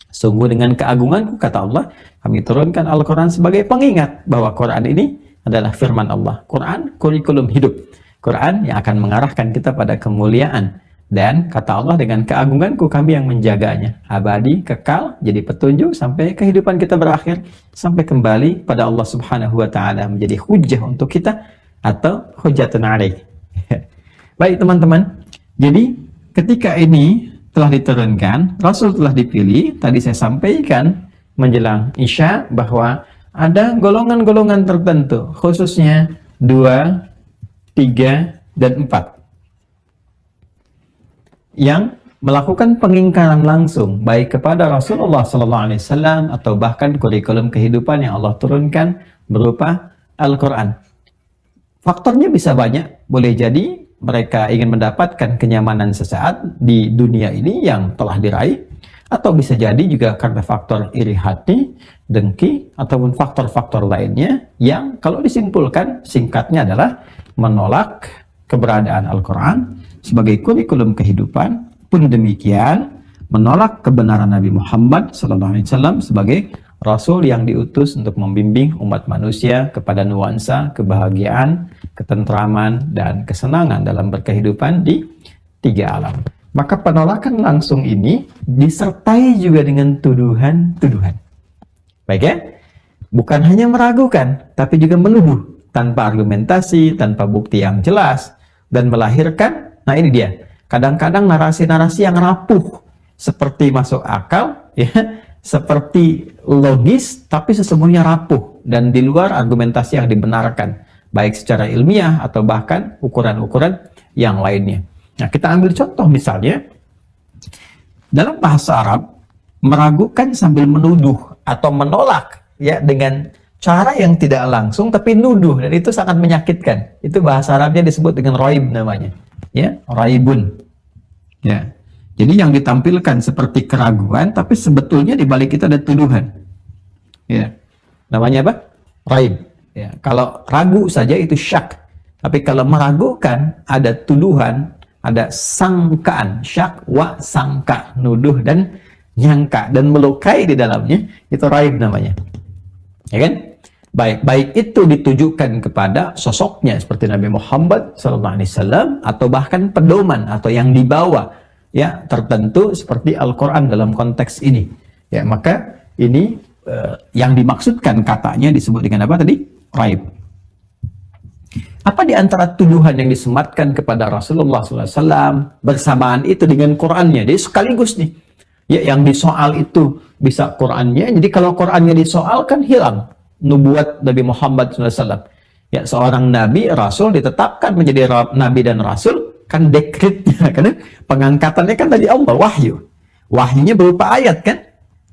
Sungguh dengan keagunganku, kata Allah, kami turunkan Al-Quran sebagai pengingat bahwa Quran ini adalah firman Allah. Quran kurikulum hidup. Quran yang akan mengarahkan kita pada kemuliaan. Dan kata Allah, dengan keagunganku kami yang menjaganya. Abadi, kekal, jadi petunjuk sampai kehidupan kita berakhir, sampai kembali pada Allah Subhanahu wa Ta'ala, menjadi hujjah untuk kita atau hujjatun alaih. Baik teman-teman, jadi ketika ini telah diturunkan, Rasul telah dipilih. Tadi saya sampaikan menjelang Isya bahwa ada golongan-golongan tertentu, khususnya 2, 3, dan 4 yang melakukan pengingkaran langsung baik kepada Rasulullah SAW atau bahkan kurikulum kehidupan yang Allah turunkan berupa Al-Quran. Faktornya bisa banyak. Boleh jadi mereka ingin mendapatkan kenyamanan sesaat di dunia ini yang telah diraih, atau bisa jadi juga karena faktor iri hati, dengki, ataupun faktor-faktor lainnya yang kalau disimpulkan singkatnya adalah menolak keberadaan Al-Quran sebagai kurikulum kehidupan, pun demikian menolak kebenaran Nabi Muhammad SAW sebagai Rasul yang diutus untuk membimbing umat manusia kepada nuansa kebahagiaan, ketentraman, dan kesenangan dalam berkehidupan di 3 alam. Maka penolakan langsung ini disertai juga dengan tuduhan-tuduhan. Baik ya? Bukan hanya meragukan, tapi juga menuduh tanpa argumentasi, tanpa bukti yang jelas, dan melahirkan, nah ini dia, kadang-kadang narasi-narasi yang rapuh, seperti masuk akal, ya, seperti logis, tapi sesungguhnya rapuh dan di luar argumentasi yang dibenarkan, baik secara ilmiah atau bahkan ukuran-ukuran yang lainnya. Nah, kita ambil contoh misalnya, dalam bahasa Arab, meragukan sambil menuduh atau menolak, ya, dengan cara yang tidak langsung tapi nuduh, dan itu sangat menyakitkan. Itu bahasa Arabnya disebut dengan raib namanya, ya, raibun. Ya. Jadi yang ditampilkan seperti keraguan, tapi sebetulnya di balik itu ada tuduhan. Ya. Namanya apa? Raib. Ya. Kalau ragu saja itu syak. Tapi kalau meragukan ada tuduhan, ada sangkaan, syak wa sangka, nuduh dan nyangka dan melukai di dalamnya, itu raib namanya. Ya kan? Baik itu ditujukan kepada sosoknya seperti Nabi Muhammad SAW atau bahkan pedoman atau yang dibawa, ya, tertentu seperti Al-Quran dalam konteks ini. Ya, maka ini yang dimaksudkan katanya disebut dengan apa tadi? Raib. Apa di antara tuduhan yang disematkan kepada Rasulullah SAW bersamaan itu dengan Qurannya? Jadi sekaligus nih, ya yang disoal itu bisa Qurannya. Jadi kalau Qurannya disoal kan hilang nubuat Nabi Muhammad SAW. Ya seorang Nabi, Rasul ditetapkan menjadi Nabi dan Rasul kan dekretnya, karena pengangkatannya kan dari Allah, wahyu. Wahyunya berupa ayat kan.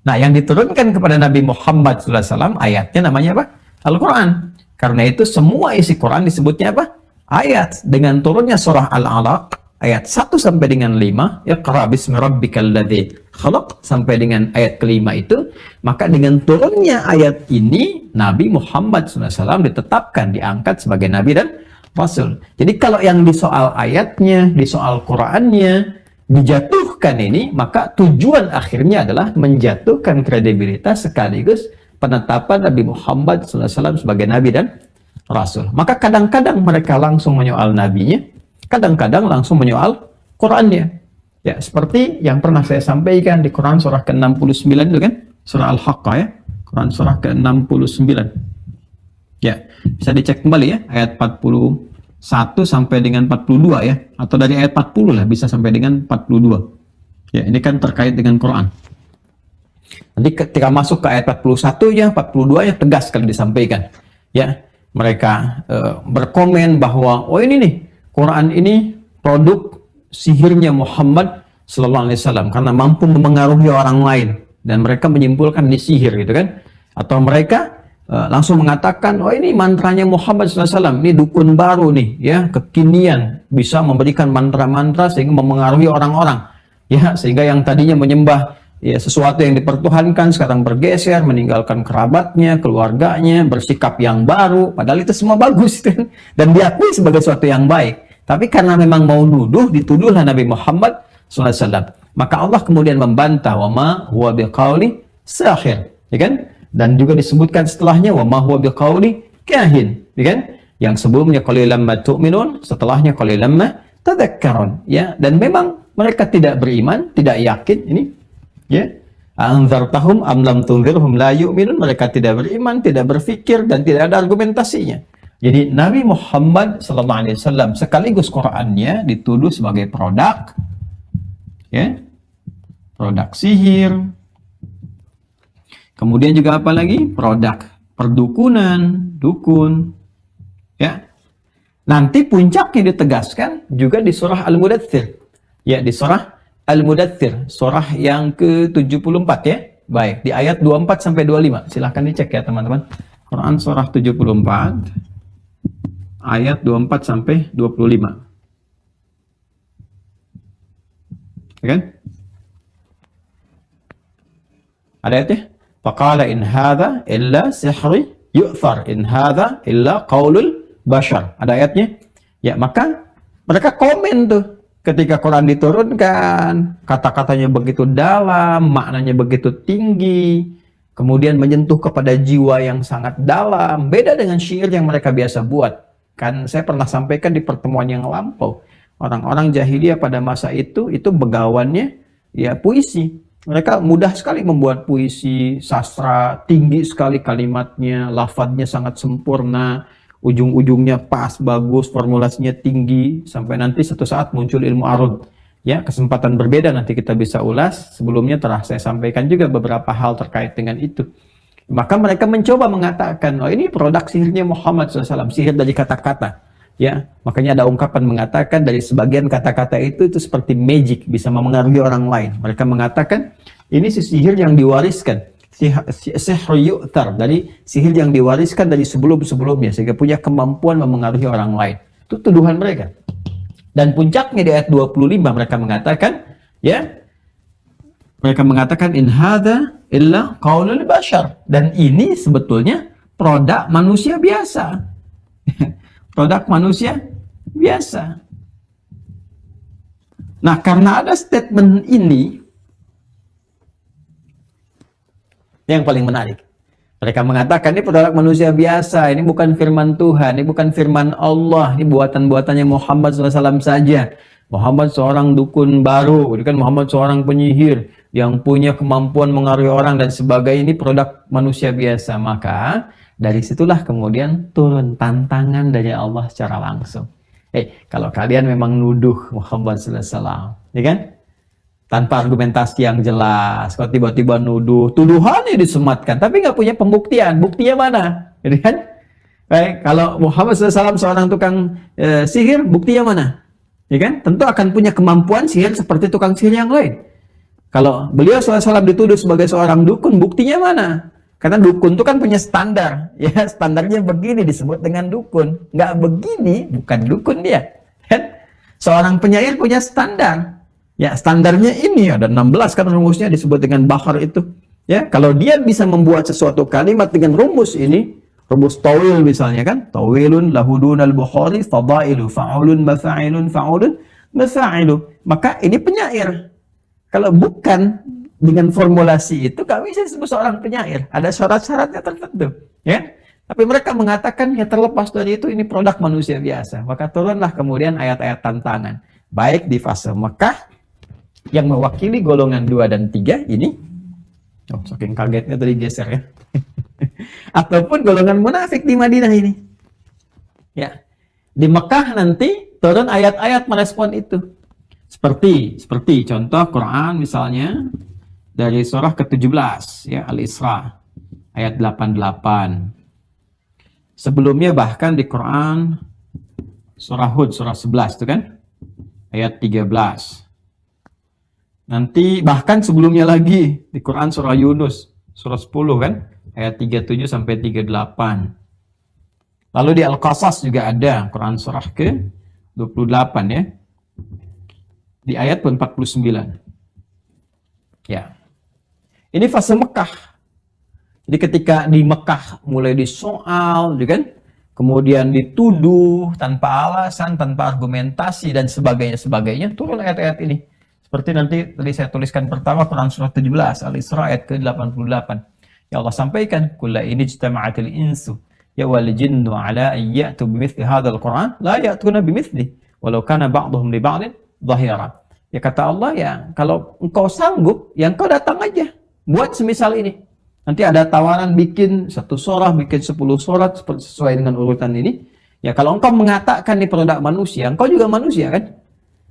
Nah yang diturunkan kepada Nabi Muhammad SAW ayatnya namanya apa? Al-Quran. Karena itu semua isi Quran disebutnya apa? Ayat. Dengan turunnya surah Al-Alaq ayat 1 sampai dengan 5, Iqra bismi rabbikal ladzi khalaq, sampai dengan ayat kelima itu, maka dengan turunnya ayat ini Nabi Muhammad SAW ditetapkan, diangkat sebagai Nabi dan Rasul. Jadi kalau yang disoal ayatnya, disoal Qurannya, dijatuhkan ini, maka tujuan akhirnya adalah menjatuhkan kredibilitas sekaligus penetapan Nabi Muhammad SAW sebagai Nabi dan Rasul. Maka kadang-kadang mereka langsung menyoal Nabinya, kadang-kadang langsung menyoal Qurannya. Ya, seperti yang pernah saya sampaikan di Quran surah ke-69 itu kan, surah Al-Haqqah ya, Quran surah ke-69. Ya, bisa dicek kembali ya, ayat 41 sampai dengan 42 ya, atau dari ayat 40 lah bisa sampai dengan 42. Ya, ini kan terkait dengan Quran. Nanti ketika masuk ke ayat 41-nya, 42-nya tegas sekali disampaikan. Ya, mereka berkomen bahwa oh ini nih, Quran ini produk sihirnya Muhammad sallallahu alaihi wasallam karena mampu memengaruhi orang lain, dan mereka menyimpulkan ini sihir gitu kan. Atau mereka langsung mengatakan oh ini mantranya Muhammad sallallahu alaihi wasallam, ini dukun baru nih ya, kekinian, bisa memberikan mantra-mantra sehingga memengaruhi orang-orang. Ya, sehingga yang tadinya menyembah ya sesuatu yang dipertuhankan sekarang bergeser, meninggalkan kerabatnya, keluarganya, bersikap yang baru, padahal itu semua bagus kan? Dan diakui sebagai sesuatu yang baik. Tapi karena memang mau nuduh, dituduhlah Nabi Muhammad SAW. Maka Allah kemudian membantah, wa ma huwa biqauli sahir, ya kan? Dan juga disebutkan setelahnya wa ma huwa biqauli kahin, ya kan? Yang sebelumnya qalilan ma tu'minun, setelahnya qalilan ma tadhakkarun, ya. Dan memang mereka tidak beriman, tidak yakin ini. Ya, anzartahum am lam tunzirhum la yu'minun, mereka tidak beriman, tidak berfikir, dan tidak ada argumentasinya. Jadi Nabi Muhammad SAW sekaligus Qurannya dituduh sebagai produk, ya, produk sihir. Kemudian juga apa lagi? Produk perdukunan, dukun. Ya, nanti puncaknya ditegaskan juga di surah Al-Mudaththir. Ya, di surah Al-Mudaththir, surah yang ke-74 ya. Baik, di ayat 24 sampai 25. Silahkan dicek ya teman-teman. Quran surah 74 ayat 24 sampai 25. Ya kan? Ada ayatnya? Faqala in hadza illa sihri yu'thar, in hadza illa qaulul bashar. Ada ayatnya? Ya, maka mereka komen tuh. Ketika Quran diturunkan, kata-katanya begitu dalam, maknanya begitu tinggi, kemudian menyentuh kepada jiwa yang sangat dalam, beda dengan syair yang mereka biasa buat. Kan saya pernah sampaikan di pertemuan yang lampau, orang-orang jahiliyah pada masa itu begawannya ya puisi. Mereka mudah sekali membuat puisi, sastra, tinggi sekali kalimatnya, lafadznya sangat sempurna, ujung-ujungnya pas, bagus, formulasinya tinggi, sampai nanti suatu saat muncul ilmu arud. Ya, kesempatan berbeda nanti kita bisa ulas. Sebelumnya telah saya sampaikan juga beberapa hal terkait dengan itu. Maka mereka mencoba mengatakan, oh ini produk sihirnya Muhammad SAW, sihir dari kata-kata. Ya, makanya ada ungkapan mengatakan dari sebagian kata-kata itu seperti magic, bisa memengaruhi orang lain. Mereka mengatakan ini sihir yang diwariskan. Sihr yu'thar, dari sihir yang diwariskan dari sebelum-sebelumnya sehingga punya kemampuan memengaruhi orang lain. Itu tuduhan mereka. Dan puncaknya di ayat 25 mereka mengatakan, ya, mereka mengatakan in hadza illa qaulul bashar, dan ini sebetulnya produk manusia biasa. Produk manusia biasa. Nah, karena ada statement ini yang paling menarik. Mereka mengatakan ini produk manusia biasa, ini bukan firman Tuhan, ini bukan firman Allah, ini buatan-buatannya Muhammad SAW saja. Muhammad seorang dukun baru, kan Muhammad seorang penyihir yang punya kemampuan mengaruhi orang dan sebagainya, ini produk manusia biasa. Maka Dari situlah kemudian turun tantangan dari Allah secara langsung. Kalau kalian memang nuduh Muhammad SAW, ya kan? Tanpa argumentasi yang jelas, kalau tiba-tiba nuduh, tuduhannya disematkan, tapi nggak punya pembuktian, buktinya mana? Gitu kan? Baik, kalau Muhammad SAW seorang tukang sihir, buktinya mana? Ya kan? Tentu akan punya kemampuan sihir seperti tukang sihir yang lain. Kalau beliau SAW dituduh sebagai seorang dukun, buktinya mana? Karena dukun itu kan punya standar, ya standarnya begini disebut dengan dukun, nggak begini bukan dukun dia. Kan? Seorang penyair punya standar, ya standarnya ini ada 16 kan rumusnya disebut dengan bahar itu. Ya kalau dia bisa membuat sesuatu kalimat dengan rumus ini, rumus tawil misalnya kan, tawilun lahudun al-bukhari fadailu fa'ulun mafa'ilun fa'ulun mafa'ilu, maka ini penyair. Kalau bukan dengan formulasi itu, kami bisa disebut seorang penyair. Ada syarat-syaratnya tertentu. Ya? Tapi mereka mengatakan, ya terlepas dari itu, ini produk manusia biasa. Maka turunlah kemudian ayat-ayat tantangan. Baik di fase Mekah, yang mewakili golongan 2 dan 3 ini. Saking kagetnya tadi geser ya. Ataupun golongan munafik di Madinah ini. Ya. Di Mekah nanti, turun ayat-ayat merespon itu. Seperti contoh Quran misalnya, dari surah ke-17 ya Al-Isra ayat 88. Sebelumnya bahkan di Quran surah Hud surah 11 itu kan ayat 13. Nanti bahkan sebelumnya lagi di Quran surah Yunus surah 10 kan ayat 37 sampai 38. Lalu di Al-Qasas juga ada Quran surah ke-28 ya. Di ayat 49. Ya. Ini fase Mekah. Jadi ketika di Mekah mulai disoal, kan? Kemudian dituduh tanpa alasan, tanpa argumentasi dan sebagainya, turun ayat-ayat ini. Seperti nanti tadi saya tuliskan pertama Quran surah 17 Al-Isra ayat ke-88. Ya Allah sampaikan, "Kulla ini ijtama'atil insu ya wal jinnu ala an ya'tu bimithli hadzal Qur'an la ya'tuna bimithli walau kana ba'dhum li ba'din dhahira." Ya kata Allah ya, kalau engkau sanggup, ya engkau datang aja. Buat semisal ini. Nanti ada tawaran bikin 1 surah, bikin 10 surat sesuai dengan urutan ini. Ya kalau engkau mengatakan ini produk manusia, engkau juga manusia kan?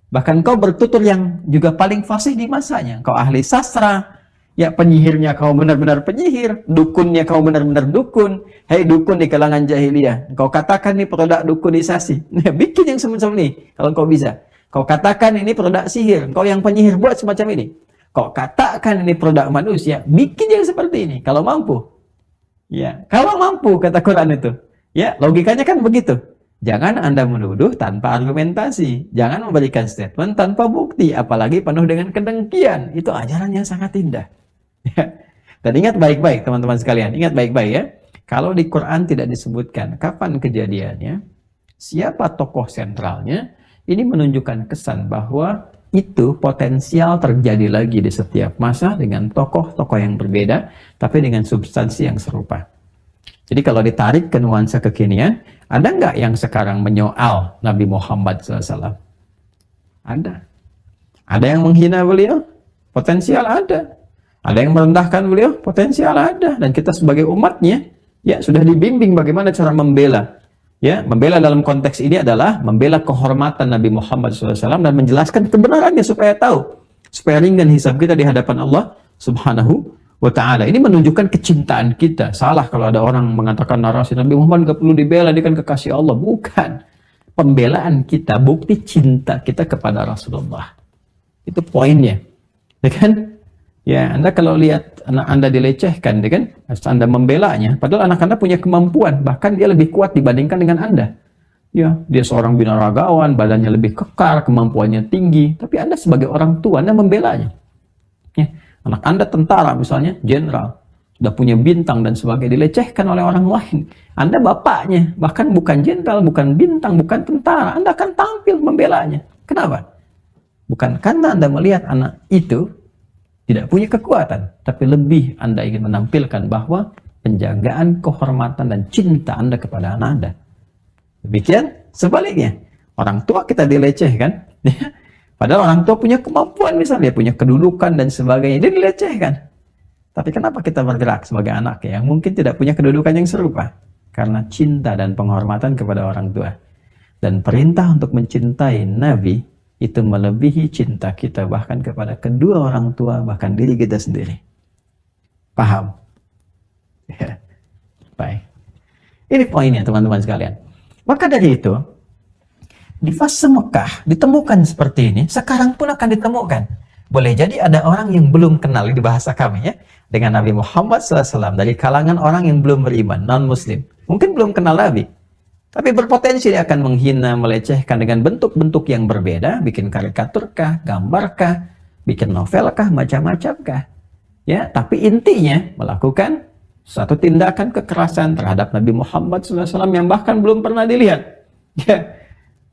Bahkan engkau bertutur yang juga paling fasih di masanya. Engkau ahli sastra, ya penyihirnya kau benar-benar penyihir, dukunnya kau benar-benar dukun. Hei dukun di kalangan jahiliyah, engkau katakan ini produk dukunisasi. Nah, bikin yang semacam ini kalau engkau bisa. Kau katakan ini produk sihir, engkau yang penyihir buat semacam ini. Kau katakan ini produk manusia, bikin yang seperti ini kalau mampu. Ya, kalau mampu kata Quran itu. Ya, logikanya kan begitu. Jangan Anda menuduh tanpa argumentasi, jangan memberikan statement tanpa bukti, apalagi penuh dengan kedengkian. Itu ajaran yang sangat indah. Ya. Dan ingat baik-baik teman-teman sekalian, ingat baik-baik ya. Kalau di Quran tidak disebutkan kapan kejadiannya, siapa tokoh sentralnya, ini menunjukkan kesan bahwa itu potensial terjadi lagi di setiap masa dengan tokoh-tokoh yang berbeda, tapi dengan substansi yang serupa. Jadi kalau ditarik ke nuansa kekinian, ada nggak yang sekarang menyoal Nabi Muhammad SAW? Ada. Ada yang menghina beliau? Potensial ada. Ada yang merendahkan beliau? Potensial ada. Dan kita sebagai umatnya, ya sudah dibimbing bagaimana cara membela. Ya, membela dalam konteks ini adalah membela kehormatan Nabi Muhammad SAW dan menjelaskan kebenarannya supaya tahu, supaya ringan hisab kita di hadapan Allah Subhanahu wa Ta'ala. Ini menunjukkan kecintaan kita. Salah kalau ada orang mengatakan narasi Nabi Muhammad gak perlu dibela, dia kan kekasih Allah. Bukan. Pembelaan kita, bukti cinta kita kepada Rasulullah. Itu poinnya. Ya kan? Ya, Anda kalau lihat anak Anda dilecehkan, ya kan? Anda membelanya, padahal anak Anda punya kemampuan, bahkan dia lebih kuat dibandingkan dengan Anda. Ya, dia seorang binaragawan, badannya lebih kekar, kemampuannya tinggi, tapi Anda sebagai orang tua, Anda membelanya. Ya, anak Anda tentara misalnya, jenderal, sudah punya bintang dan sebagainya, dilecehkan oleh orang lain. Anda bapaknya, bahkan bukan jenderal, bukan bintang, bukan tentara, Anda akan tampil membelanya. Kenapa? Bukan karena Anda melihat anak itu tidak punya kekuatan, tapi lebih Anda ingin menampilkan bahwa penjagaan kehormatan dan cinta Anda kepada anak Anda. Demikian sebaliknya, orang tua kita dilecehkan, padahal orang tua punya kemampuan, misalnya dia punya kedudukan dan sebagainya, dia dilecehkan. Tapi kenapa kita bergerak sebagai anak yang mungkin tidak punya kedudukan yang serupa? Karena cinta dan penghormatan kepada orang tua. Dan perintah untuk mencintai Nabi itu melebihi cinta kita bahkan kepada kedua orang tua, bahkan diri kita sendiri. Paham? Ya. Baik. Ini poinnya teman-teman sekalian. Maka dari itu, di fase Mekah ditemukan seperti ini, sekarang pun akan ditemukan. Boleh jadi ada orang yang belum kenal, di bahasa kami ya, dengan Nabi Muhammad SAW, dari kalangan orang yang belum beriman, non-muslim. Mungkin belum kenal Nabi, tapi berpotensi dia akan menghina, melecehkan dengan bentuk-bentuk yang berbeda, bikin karikatur kah, gambar kah, bikin novel kah, macam-macam kah. Ya, tapi intinya melakukan suatu tindakan kekerasan terhadap Nabi Muhammad SAW yang bahkan belum pernah dilihat. Ya.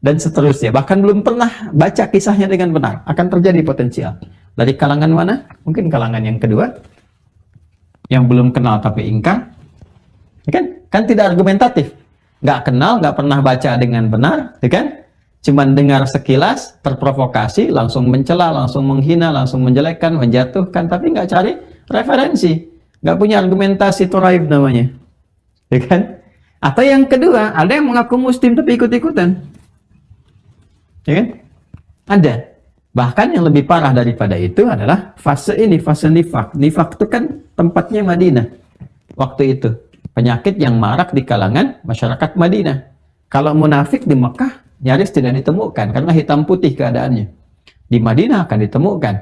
Dan seterusnya, bahkan belum pernah baca kisahnya dengan benar, akan terjadi potensial. Dari kalangan mana? Mungkin kalangan yang kedua, yang belum kenal tapi ingkar. Ya kan tidak argumentatif, nggak kenal, nggak pernah baca dengan benar, ya kan? Cuman dengar sekilas, terprovokasi, langsung mencela, langsung menghina, langsung menjelekkan, menjatuhkan, tapi nggak cari referensi, nggak punya argumentasi toraib namanya, ya kan? Atau yang kedua, ada yang mengaku muslim tapi ikut-ikutan. Ya kan? Ada. Bahkan yang lebih parah daripada itu adalah fase ini, fase nifak. Nifak itu kan tempatnya Madinah. Waktu itu, penyakit yang marak di kalangan masyarakat Madinah. Kalau munafik di Mekah, nyaris tidak ditemukan karena hitam putih keadaannya. Di Madinah akan ditemukan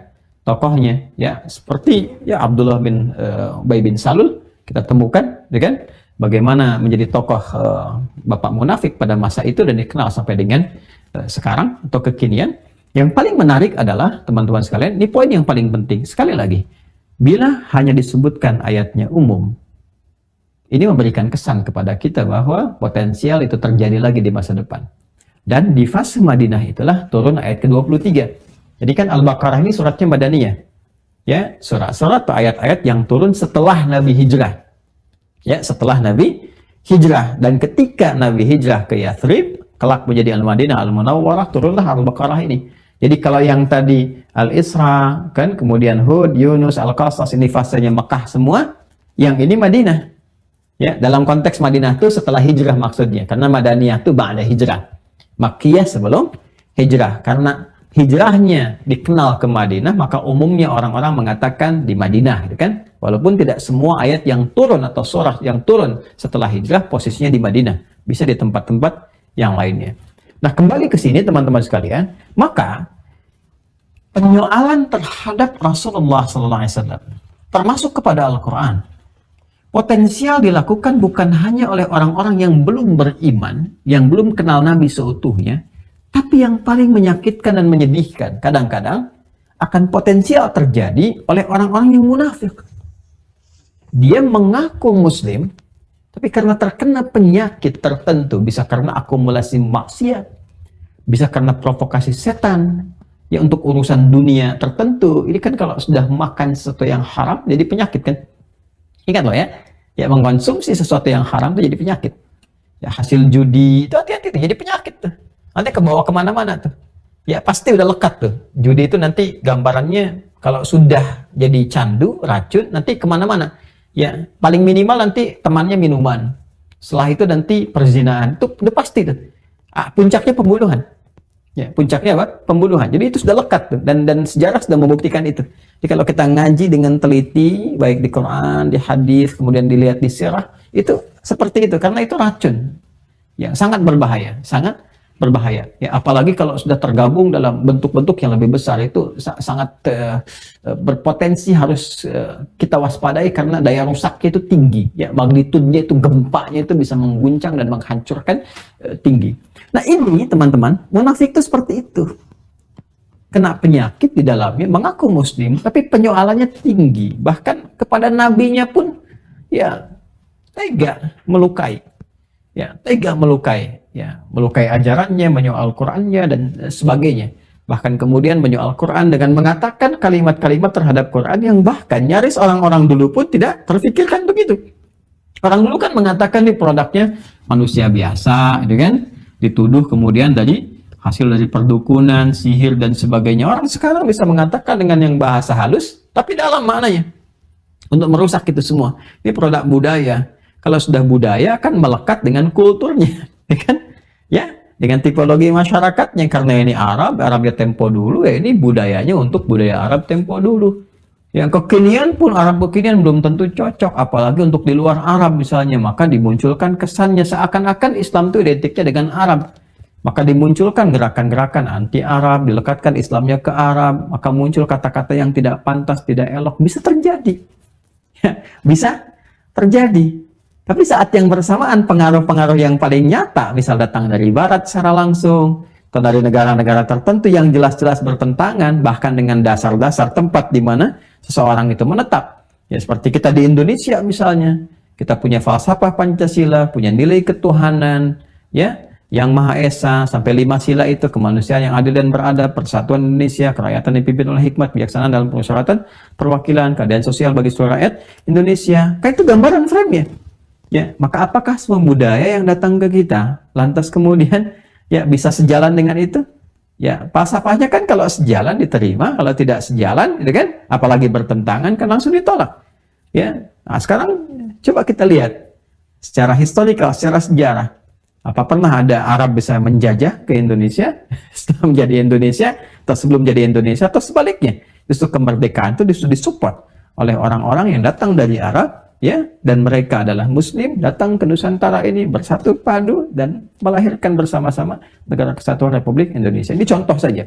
tokohnya, ya seperti ya Abdullah bin Ubay bin Salul kita temukan, ya kan? Bagaimana menjadi tokoh bapak munafik pada masa itu dan dikenal sampai dengan sekarang atau kekinian. Yang paling menarik adalah teman-teman sekalian, ini poin yang paling penting sekali lagi. Bila hanya disebutkan ayatnya umum, ini memberikan kesan kepada kita bahwa potensial itu terjadi lagi di masa depan. Dan di fase Madinah itulah turun ayat ke-23. Jadi kan Al-Baqarah ini suratnya Madaniyah. Ya, surat-surat atau ayat-ayat yang turun setelah Nabi hijrah. Ya, setelah Nabi hijrah. Dan ketika Nabi hijrah ke Yathrib, kelak menjadi Al-Madinah Al-Munawwarah, turunlah Al-Baqarah ini. Jadi kalau yang tadi Al-Isra, kan, kemudian Hud, Yunus, Al-Qasas, ini fasenya Mekah semua, yang ini Madinah. Ya, dalam konteks Madinah itu setelah hijrah maksudnya, karena Madaniyah itu ba'da hijrah. Makkiyah sebelum hijrah. Karena hijrahnya dikenal ke Madinah, maka umumnya orang-orang mengatakan di Madinah, gitu kan? Walaupun tidak semua ayat yang turun atau surah yang turun setelah hijrah posisinya di Madinah, bisa di tempat-tempat yang lainnya. Nah, kembali ke sini teman-teman sekalian, maka penyoalan terhadap Rasulullah SAW termasuk kepada Al-Quran potensial dilakukan bukan hanya oleh orang-orang yang belum beriman, yang belum kenal Nabi seutuhnya, tapi yang paling menyakitkan dan menyedihkan kadang-kadang akan potensial terjadi oleh orang-orang yang munafik. Dia mengaku muslim, tapi karena terkena penyakit tertentu, bisa karena akumulasi maksiat, bisa karena provokasi setan, ya untuk urusan dunia tertentu. Ini kan kalau sudah makan sesuatu yang haram, jadi penyakit kan. Ingat loh ya, ya mengkonsumsi sesuatu yang haram itu jadi penyakit. Ya hasil judi, itu hati-hati tuh, jadi penyakit tuh. Nanti kebawa kemana-mana tuh. Ya pasti udah lekat tuh. Judi itu nanti gambarannya, kalau sudah jadi candu, racun, nanti kemana-mana. Ya, paling minimal nanti temannya minuman. Setelah itu nanti perzinaan. Itu udah pasti tuh. Puncaknya pembunuhan. Ya, puncaknya apa? Pembunuhan. Jadi itu sudah lekat tuh. Dan sejarah sudah membuktikan itu. Jadi kalau kita ngaji dengan teliti, baik di Quran, di hadis, kemudian dilihat di sirah, itu seperti itu. Karena itu racun. Ya, sangat berbahaya. Sangat berbahaya. Ya, apalagi kalau sudah tergabung dalam bentuk-bentuk yang lebih besar, itu sangat berpotensi harus kita waspadai karena daya rusaknya itu tinggi. Ya, magnitudenya itu, gempanya itu bisa mengguncang dan menghancurkan tinggi. Nah ini teman-teman, munafik itu seperti itu. Kena penyakit di dalamnya, mengaku muslim, tapi penyoalannya tinggi. Bahkan kepada nabinya pun, ya tega melukai. Ya, tega melukai. Ya, melukai ajarannya, menyoal Qur'annya, dan sebagainya. Bahkan kemudian menyoal Qur'an dengan mengatakan kalimat-kalimat terhadap Qur'an yang bahkan nyaris orang-orang dulu pun tidak terfikirkan begitu. Orang dulu kan mengatakan nih produknya manusia biasa, gitu kan? Dituduh kemudian dari hasil dari perdukunan, sihir, dan sebagainya. Orang sekarang bisa mengatakan dengan yang bahasa halus, tapi dalam maknanya. untuk merusak itu semua. Ini produk budaya. Kalau sudah budaya kan melekat dengan kulturnya, ya kan? Ya, dengan tipologi masyarakatnya. Karena ini Arabnya tempo dulu, ya ini budayanya untuk budaya Arab tempo dulu. Yang kekinian pun Arab kekinian belum tentu cocok, apalagi untuk di luar Arab misalnya. Maka dimunculkan kesannya seakan-akan Islam itu identiknya dengan Arab. Maka dimunculkan gerakan-gerakan anti-Arab, dilekatkan Islamnya ke Arab, maka muncul kata-kata yang tidak pantas, tidak elok. Bisa terjadi. Ya, bisa terjadi. Tapi saat yang bersamaan pengaruh-pengaruh yang paling nyata, misal datang dari Barat secara langsung, atau dari negara-negara tertentu yang jelas-jelas bertentangan, bahkan dengan dasar-dasar tempat di mana seseorang itu menetap. Ya, seperti kita di Indonesia misalnya, kita punya falsafah Pancasila, punya nilai ketuhanan, ya, yang Maha Esa, sampai 5 sila itu, kemanusiaan yang adil dan beradab, persatuan Indonesia, kerakyatan dipimpin oleh hikmat, kebijaksanaan dalam permusyawaratan, perwakilan, keadaan sosial bagi seluruh rakyat Indonesia. Kayak itu gambaran frame-nya. Ya, maka apakah semua budaya yang datang ke kita lantas kemudian ya bisa sejalan dengan itu? Ya, falsafahnya kan kalau sejalan diterima, kalau tidak sejalan, gitu kan? Apalagi bertentangan kan langsung ditolak. Ya, nah sekarang coba kita lihat secara historikal, secara sejarah. Apa pernah ada Arab bisa menjajah ke Indonesia setelah menjadi Indonesia, atau sebelum jadi Indonesia, atau sebaliknya? Justru kemerdekaan itu justru disupport oleh orang-orang yang datang dari Arab, ya, dan mereka adalah Muslim, datang ke Nusantara ini bersatu padu dan melahirkan bersama-sama Negara Kesatuan Republik Indonesia. Ini contoh saja,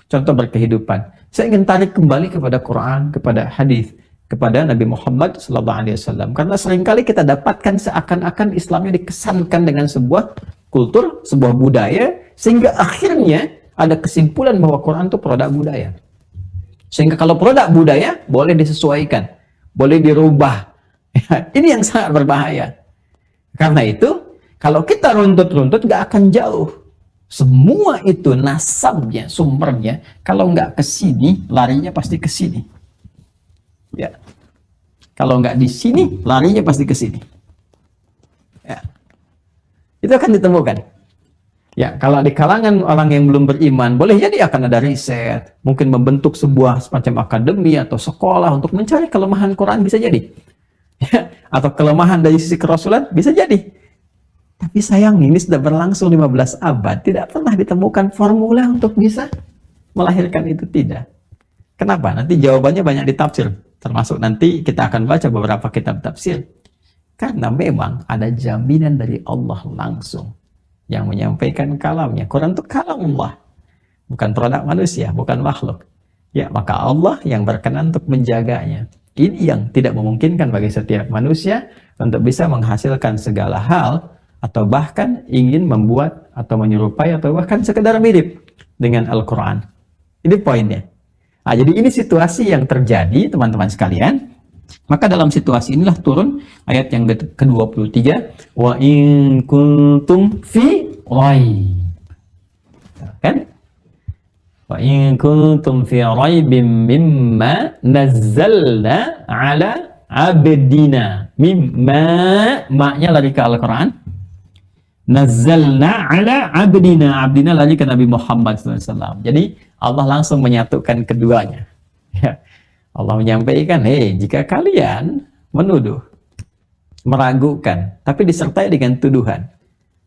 contoh berkehidupan. Saya ingin tarik kembali kepada Quran, kepada hadis, kepada Nabi Muhammad SAW, karena seringkali kita dapatkan seakan-akan Islamnya dikesankan dengan sebuah kultur, sebuah budaya, sehingga akhirnya ada kesimpulan bahwa Quran itu produk budaya. Sehingga kalau produk budaya boleh disesuaikan, boleh dirubah. Ini yang sangat berbahaya. Karena itu, kalau kita runtut-runtut gak akan jauh. Semua itu nasabnya, sumbernya, kalau nggak ke sini, larinya pasti ke sini. Ya, kalau nggak di sini, larinya pasti ke sini. Ya, itu akan ditemukan. Ya, kalau di kalangan orang yang belum beriman, boleh jadi akan ada riset, mungkin membentuk sebuah semacam akademi atau sekolah untuk mencari kelemahan Quran, bisa jadi. Ya, atau kelemahan dari sisi kerasulan, bisa jadi. Tapi sayang, ini sudah berlangsung 15 abad, tidak pernah ditemukan formula untuk bisa melahirkan itu, tidak. Kenapa? Nanti jawabannya banyak ditafsir. Termasuk nanti kita akan baca beberapa kitab tafsir. Karena memang ada jaminan dari Allah langsung yang menyampaikan kalamnya. Quran itu kalam Allah, bukan produk manusia, bukan makhluk. Ya, maka Allah yang berkenan untuk menjaganya. Ini yang tidak memungkinkan bagi setiap manusia untuk bisa menghasilkan segala hal, atau bahkan ingin membuat atau menyerupai atau bahkan sekedar mirip dengan Al-Quran. Ini poinnya. Nah, jadi ini situasi yang terjadi, teman-teman sekalian. Maka dalam situasi inilah turun ayat yang ke-23, wa in kuntum fi raib. Kan? Wa in kuntum fi raibim mimma nazzalna ala abdina. Mimma, maknya lari ke Al-Quran. Nazzalna ala abdina. Abdina lari ke Nabi Muhammad SAW. Jadi Allah langsung menyatukan keduanya. Ya. Allah menyampaikan, hei, jika kalian menuduh, meragukan, tapi disertai dengan tuduhan,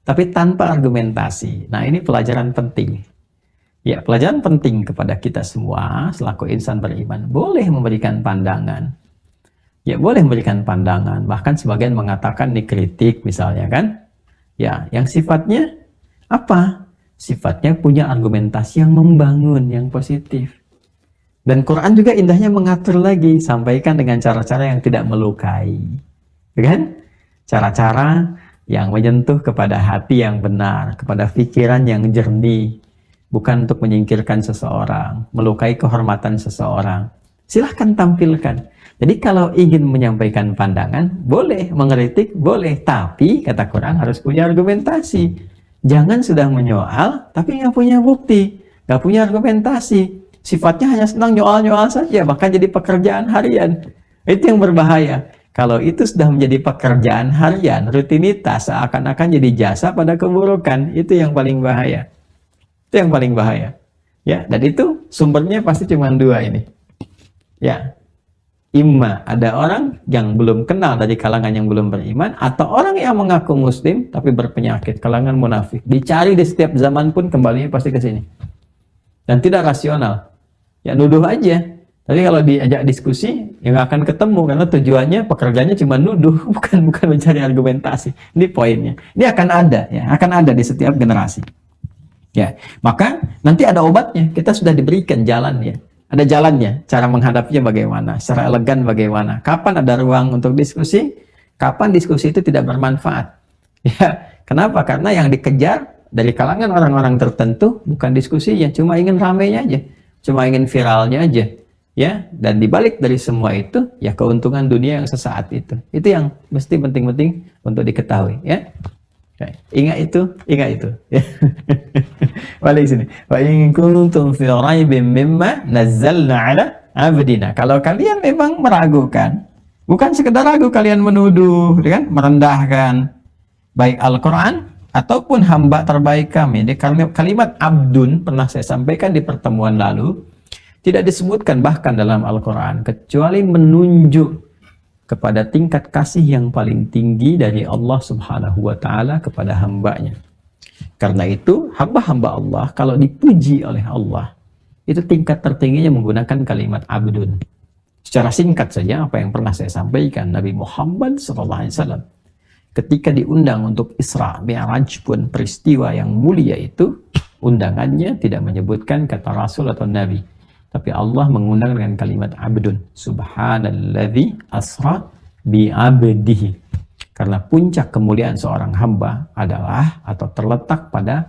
tapi tanpa argumentasi. Nah, ini pelajaran penting. Ya, pelajaran penting kepada kita semua selaku insan beriman. Boleh memberikan pandangan. Ya, boleh memberikan pandangan. Bahkan sebagian mengatakan ini kritik misalnya, kan? Ya, yang sifatnya apa? Sifatnya punya argumentasi yang membangun, yang positif. Dan Quran juga indahnya mengatur lagi, sampaikan dengan cara-cara yang tidak melukai. Kan? Cara-cara yang menyentuh kepada hati yang benar, kepada pikiran yang jernih. Bukan untuk menyingkirkan seseorang, melukai kehormatan seseorang. Silahkan tampilkan. Jadi kalau ingin menyampaikan pandangan, boleh, mengkritik, boleh. Tapi, kata Quran, harus punya argumentasi. Jangan sudah menyoal, tapi nggak punya bukti, nggak punya argumentasi. Sifatnya hanya senang nyoal-nyoal saja, bahkan jadi pekerjaan harian. Itu yang berbahaya. Kalau itu sudah menjadi pekerjaan harian, rutinitas, seakan-akan jadi jasa pada keburukan, itu yang paling bahaya. Itu yang paling bahaya. Ya, dan itu sumbernya pasti cuma dua ini. Ya, Imma ada orang yang belum kenal dari kalangan yang belum beriman, atau orang yang mengaku muslim tapi berpenyakit, kalangan munafik. Dicari di setiap zaman pun kembalinya pasti ke sini. Dan tidak rasional. Ya nuduh aja. Tapi kalau diajak diskusi, ya nggak akan ketemu karena tujuannya pekerjaannya cuma nuduh, bukan mencari argumentasi. Ini poinnya. Ini akan ada, ya, akan ada di setiap generasi. Ya, maka nanti ada obatnya. Kita sudah diberikan jalannya. Ada jalannya, cara menghadapinya bagaimana, secara elegan bagaimana, kapan ada ruang untuk diskusi, kapan diskusi itu tidak bermanfaat. Ya, kenapa? Karena yang dikejar dari kalangan orang-orang tertentu bukan diskusi, ya cuma ingin ramainya aja, cuma ingin viralnya aja, ya. Dan dibalik dari semua itu, ya keuntungan dunia yang sesaat itu yang mesti penting-penting untuk diketahui, ya. Ingat itu. Balik sini. Wa in kuntum fi raibin mimma nazzalna ala abdina. Kalau kalian memang meragukan, bukan sekedar ragu, kalian menuduh, kan, merendahkan baik Al-Qur'an ataupun hamba terbaik kami. Di kalimat abdun pernah saya sampaikan di pertemuan lalu, tidak disebutkan bahkan dalam Al-Qur'an kecuali menunjuk kepada tingkat kasih yang paling tinggi dari Allah Subhanahu wa Ta'ala kepada hambanya. Karena itu, hamba-hamba Allah kalau dipuji oleh Allah, itu tingkat tertingginya menggunakan kalimat abdun. Secara singkat saja, apa yang pernah saya sampaikan, Nabi Muhammad SAW ketika diundang untuk Isra Mi'raj pun, peristiwa yang mulia itu, undangannya tidak menyebutkan kata Rasul atau Nabi, tapi Allah mengundang dengan kalimat abdun. Subhanalladzi asra bi abdihi. Karena puncak kemuliaan seorang hamba adalah atau terletak pada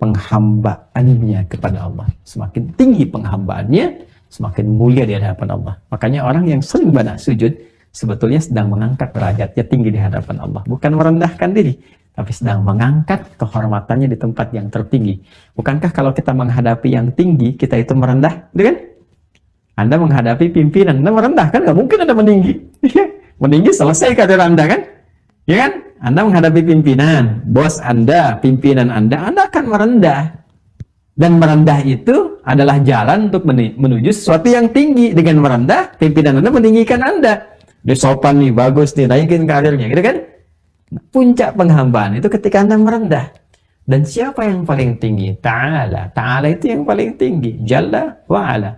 penghambaannya kepada Allah. Semakin tinggi penghambaannya, semakin mulia di hadapan Allah. Makanya orang yang sering banyak sujud sebetulnya sedang mengangkat derajatnya tinggi di hadapan Allah. Bukan merendahkan diri, tapi sedang mengangkat kehormatannya di tempat yang tertinggi. Bukankah kalau kita menghadapi yang tinggi, kita itu merendah? Gitu kan? Anda menghadapi pimpinan, Anda merendah kan? Nggak mungkin Anda meninggi. Meninggi selesai kata Anda kan? Ya kan? Anda menghadapi pimpinan, bos Anda, pimpinan Anda akan merendah. Dan merendah itu adalah jalan untuk menuju sesuatu yang tinggi. Dengan merendah, pimpinan Anda meninggikan Anda. Dia sopan nih, bagus nih, naikin karirnya, gitu kan? Puncak penghambaan itu ketika Anda merendah. Dan siapa yang paling tinggi? Ta'ala. Ta'ala itu yang paling tinggi. Jalla wa'ala.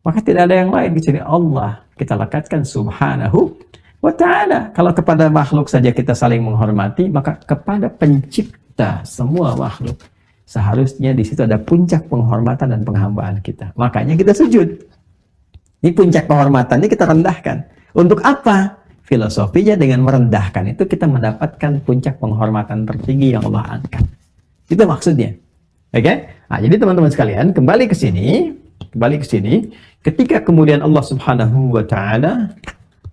Maka tidak ada yang lain kecuali Allah. Kita lekatkan subhanahu wa ta'ala. Kalau kepada makhluk saja kita saling menghormati, maka kepada pencipta semua makhluk, seharusnya di situ ada puncak penghormatan dan penghambaan kita. Makanya kita sujud. Ini puncak penghormatannya kita rendahkan. Untuk apa? Filosofinya dengan merendahkan itu kita mendapatkan puncak penghormatan tertinggi yang Allah angkat. Itu maksudnya. Oke? Nah, jadi teman-teman sekalian, kembali ke sini. Ketika kemudian Allah Subhanahu wa Ta'ala,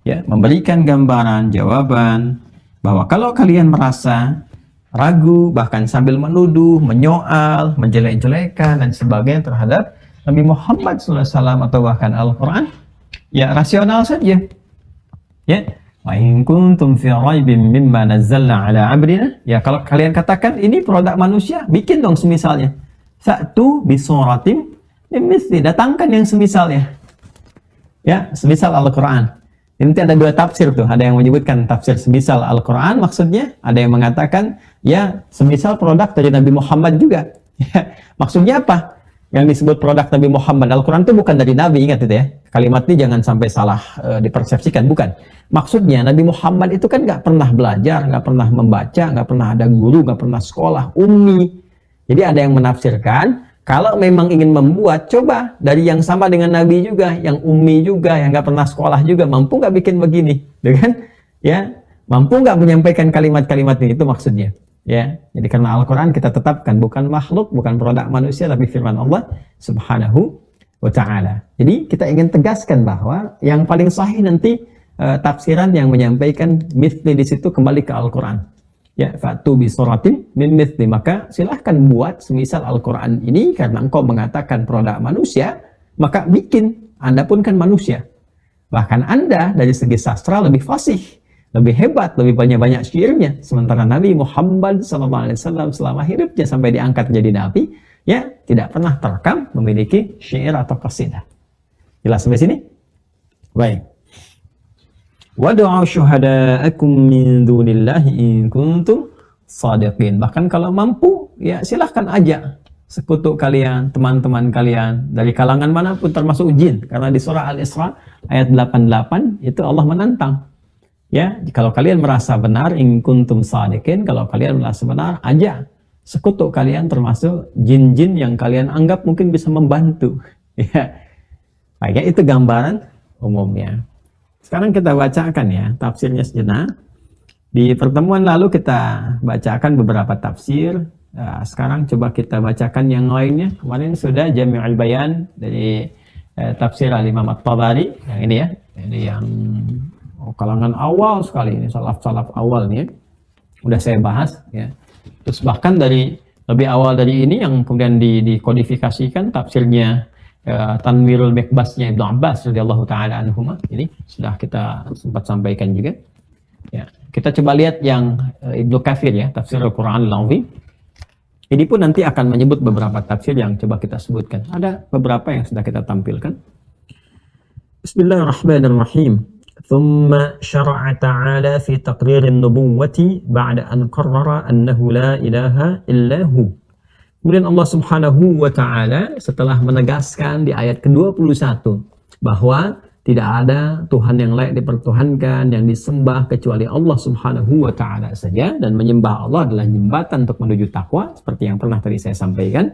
ya, memberikan gambaran, jawaban bahwa kalau kalian merasa ragu, bahkan sambil menuduh, menyoal, menjelek-jelekan dan sebagainya terhadap Nabi Muhammad SAW atau bahkan Al-Quran, ya rasional saja. Ya, wa in kuntum fi raibin mimma nazzalna ala abdina, ya kalau kalian katakan ini produk manusia, bikin dong semisalnya. Fa'tu bi suratim min mithli, datangkan yang semisalnya. Ya, semisal Al-Quran. Nanti ada dua tafsir tuh, ada yang menyebutkan tafsir semisal Al-Quran maksudnya, ada yang mengatakan ya semisal produk dari Nabi Muhammad juga. Ya, maksudnya apa? Yang disebut produk Nabi Muhammad, Al-Quran itu bukan dari Nabi, ingat itu ya. Kalimat ini jangan sampai salah dipersepsikan, bukan. Maksudnya Nabi Muhammad itu kan nggak pernah belajar, nggak pernah membaca, nggak pernah ada guru, nggak pernah sekolah, ummi. Jadi ada yang menafsirkan, kalau memang ingin membuat, coba dari yang sama dengan Nabi juga, yang ummi juga, yang nggak pernah sekolah juga, mampu nggak bikin begini, kan? Ya, mampu nggak menyampaikan kalimat-kalimat ini, itu maksudnya. Ya, jadi karena Al-Quran kita tetapkan bukan makhluk, bukan produk manusia, tapi firman Allah Subhanahu wa Ta'ala. Jadi kita ingin tegaskan bahwa yang paling sahih nanti tafsiran yang menyampaikan mithli di situ kembali ke Al-Quran. Ya, fa'tu bi suratin min mithli, maka silahkan buat semisal Al-Quran ini, karena engkau mengatakan produk manusia, maka bikin, Anda pun kan manusia. Bahkan Anda dari segi sastra lebih fasih, lebih hebat, lebih banyak-banyak syairnya. Sementara Nabi Muhammad SAW selama hidupnya sampai diangkat menjadi Nabi, ya tidak pernah terekam memiliki syair atau qasidah. Jelas sampai sini? Baik. Wad'u syuhada'akum min dunillahi in kuntum shadiqin. Bahkan kalau mampu, ya silahkan ajak sekutu kalian, teman-teman kalian dari kalangan manapun termasuk jin. Karena di surah Al-Isra ayat 88 itu Allah menantang. Ya, kalau kalian merasa benar, in kuntum shadiqin, kalau kalian merasa benar, ajak sekutu kalian termasuk jin-jin yang kalian anggap mungkin bisa membantu. Ya. Baik, itu gambaran umumnya. Sekarang kita bacakan ya tafsirnya sejenak. Di pertemuan lalu kita bacakan beberapa tafsir. Nah, sekarang coba kita bacakan yang lainnya. Kemarin sudah Jami'ul Bayan dari tafsir Al-Imam At-Tabari. Yang ini ya. Ini yang kalangan awal sekali. Ini salaf-salaf awal nih. Udah saya bahas ya. Terus bahkan dari lebih awal dari ini yang kemudian dikodifikasikan tafsirnya Tanwirul Mikbasnya Ibnu Abbas radhiyallahu taala anhuma, ini sudah kita sempat sampaikan juga. Ya, kita coba lihat yang Ibnu Katsir ya, tafsir Al-Qur'an Al-Azim. Ini pun nanti akan menyebut beberapa tafsir yang coba kita sebutkan. Ada beberapa yang sudah kita tampilkan. Bismillahirrahmanirrahim. Thumma syara'a ta'ala fi taqririn nubuwwati ba'da an qarrara annahu la ilaha illahu. Kemudian Allah Subhanahu wa Ta'ala setelah menegaskan di ayat ke-21 bahwa tidak ada Tuhan yang layak dipertuhankan, yang disembah kecuali Allah Subhanahu wa Ta'ala saja, dan menyembah Allah adalah jembatan untuk menuju takwa seperti yang pernah tadi saya sampaikan.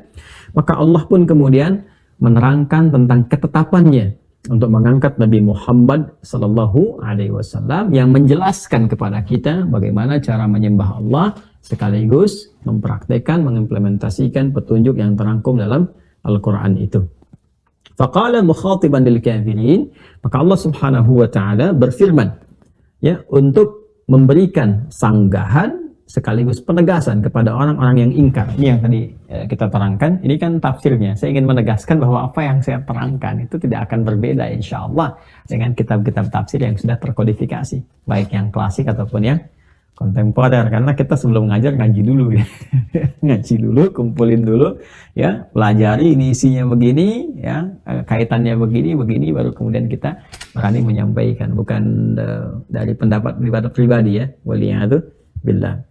Maka Allah pun kemudian menerangkan tentang ketetapannya untuk mengangkat Nabi Muhammad Sallallahu Alaihi Wasallam yang menjelaskan kepada kita bagaimana cara menyembah Allah sekaligus mempraktekkan, mengimplementasikan petunjuk yang terangkum dalam Al-Quran itu. Faqala mukhatiban lil kafirin, maka Allah Subhanahu wa Ta'ala berfirman ya untuk memberikan sanggahan sekaligus penegasan kepada orang-orang yang ingkar. Ini yang tadi kita terangkan, ini kan tafsirnya. Saya ingin menegaskan bahwa apa yang saya terangkan itu tidak akan berbeda insya Allah dengan kitab-kitab tafsir yang sudah terkodifikasi, baik yang klasik ataupun yang kontemporer, karena kita sebelum ngajar ngaji dulu ya. Ngaji dulu, kumpulin dulu ya, pelajari ini isinya begini ya, kaitannya begini baru kemudian kita berani menyampaikan, bukan dari pendapat pribadi ya. Waliyadu billah.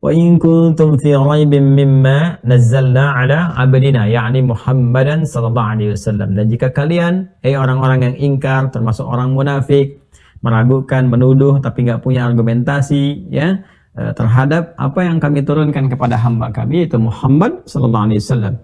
Wa in kuntum fi raibin mimma nazzalna ala abdina yani Muhammadan sallallahu alaihi wasallam. Dan jika kalian orang-orang yang ingkar termasuk orang munafik, meragukan, menuduh tapi nggak punya argumentasi ya terhadap apa yang kami turunkan kepada hamba kami yaitu Muhammad sallallahu alaihi wasallam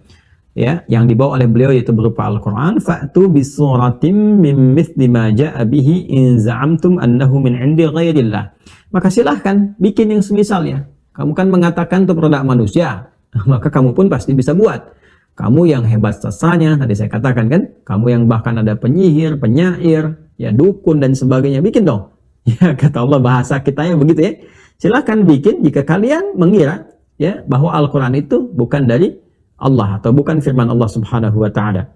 ya, yang dibawa oleh beliau yaitu berupa Al-Qur'an, fa'tu bisuratim min mithli ma ja'a bihi in za'amtum annahu min 'indi ghairillah. Maka silahkan bikin yang semisalnya. Kamu kan mengatakan itu produk manusia, maka kamu pun pasti bisa buat. Kamu yang hebat sastranya, tadi saya katakan kan, kamu yang bahkan ada penyihir, penyair, ya dukun dan sebagainya, bikin dong. Ya kata Allah, bahasa kitanya begitu ya. Silahkan bikin jika kalian mengira ya bahwa Al-Quran itu bukan dari Allah atau bukan firman Allah Subhanahu wa Ta'ala.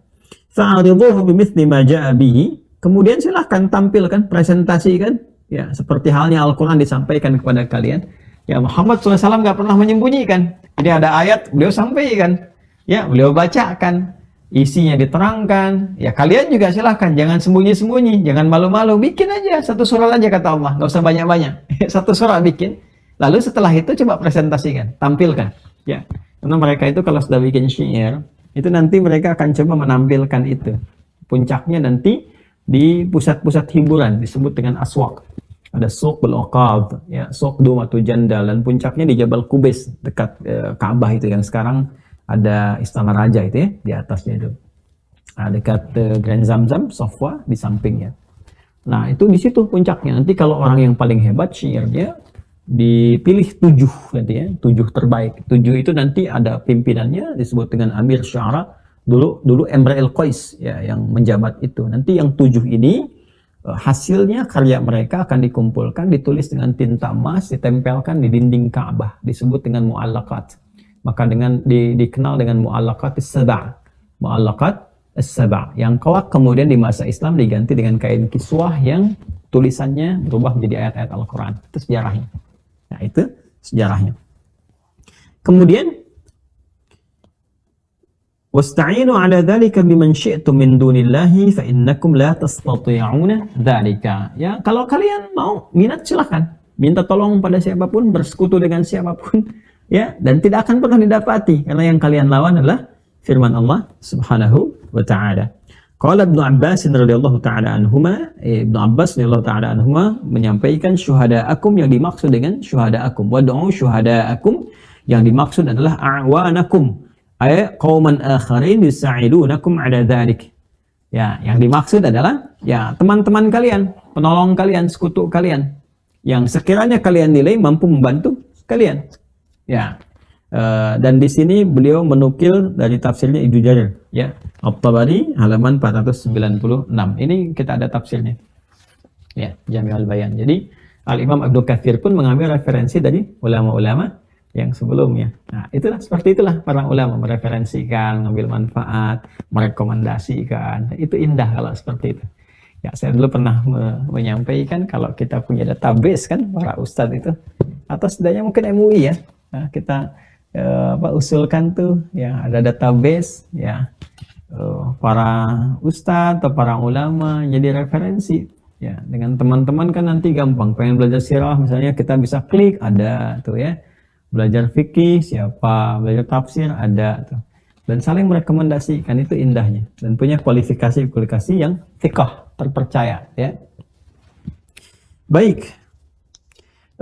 Fa'aridhuhu bimithli ma ja'a bihi. Kemudian silahkan tampilkan, presentasikan ya seperti halnya Al-Quran disampaikan kepada kalian. Ya Muhammad SAW nggak pernah menyembunyikan. Jadi ada ayat beliau sampaikan. Ya, beliau bacakan, isinya diterangkan. Ya, kalian juga silahkan, jangan sembunyi-sembunyi, jangan malu-malu, bikin aja satu surat aja kata Allah, nggak usah banyak-banyak. Satu surat bikin. Lalu setelah itu coba presentasikan, tampilkan. Ya, karena mereka itu kalau sudah bikin syair, itu nanti mereka akan coba menampilkan itu. Puncaknya nanti di pusat-pusat hiburan disebut dengan aswaq. Ada Suqul Uqab, ya, Suq Dumatu Jandal, dan puncaknya di Jabal Qubais dekat Ka'bah itu yang sekarang ada Istana Raja itu ya, di atasnya itu. Nah, dekat Grand Zamzam, Sofwa di sampingnya. Nah, itu di situ puncaknya. Nanti kalau orang yang paling hebat syairnya dipilih 7 nanti ya, 7 terbaik. 7 itu nanti ada pimpinannya disebut dengan Amir Syara. Dulu Imra'il Qais ya yang menjabat itu. Nanti yang 7 ini hasilnya karya mereka akan dikumpulkan, ditulis dengan tinta emas, ditempelkan di dinding Ka'bah, disebut dengan mu'allaqat. Maka dikenal dengan mu'allaqat as-saba'. Mu'allaqat as-saba' yang kelak kemudian di masa Islam diganti dengan kain kiswah yang tulisannya berubah menjadi ayat-ayat Al-Quran. Itu sejarahnya. Nah, itu sejarahnya. Kemudian Wasta'inu 'ala dzalika biman syi'tum min dunillahi fa innakum la tastati'una dzalika. Ya, kalau kalian mau minat silakan. Minta tolong pada siapapun, bersekutu dengan siapapun, ya, dan tidak akan pernah didapati karena yang kalian lawan adalah firman Allah Subhanahu wa taala. Qala Ibnu Abbas radhiyallahu taala anhuma, Ibnu Abbas radhiyallahu taala anhuma menyampaikan syuhadaakum yang dimaksud dengan syuhadaakum. Wad'u syuhadaakum yang dimaksud adalah a'wanakum. Ay qauman akharin yusa'idunakum 'ala dzalik. Ya, yang dimaksud adalah ya teman-teman kalian, penolong kalian, sekutu kalian yang sekiranya kalian nilai mampu membantu kalian. Ya. Dan di sini beliau menukil dari tafsirnya Ibnu Jarir, ya. At-Tabari halaman 496. Ini kita ada tafsirnya. Ya, Jami'ul Bayan. Jadi Al-Imam Ibnu Katsir pun mengambil referensi dari ulama-ulama yang sebelumnya. Nah, seperti itulah para ulama mereferensikan, mengambil manfaat, merekomendasikan. Itu indah kalau seperti itu. Ya, saya dulu pernah menyampaikan kalau kita punya database kan para ustadz itu, atau setidaknya mungkin MUI ya. Nah, kita usulkan tuh ya ada database ya para ustadz atau para ulama jadi referensi. Ya, dengan teman-teman kan nanti gampang pengen belajar sirah misalnya kita bisa klik ada tuh ya. Belajar fikih siapa, belajar tafsir ada tuh. Dan saling merekomendasikan itu indahnya dan punya kualifikasi yang thiqah, terpercaya ya. Baik.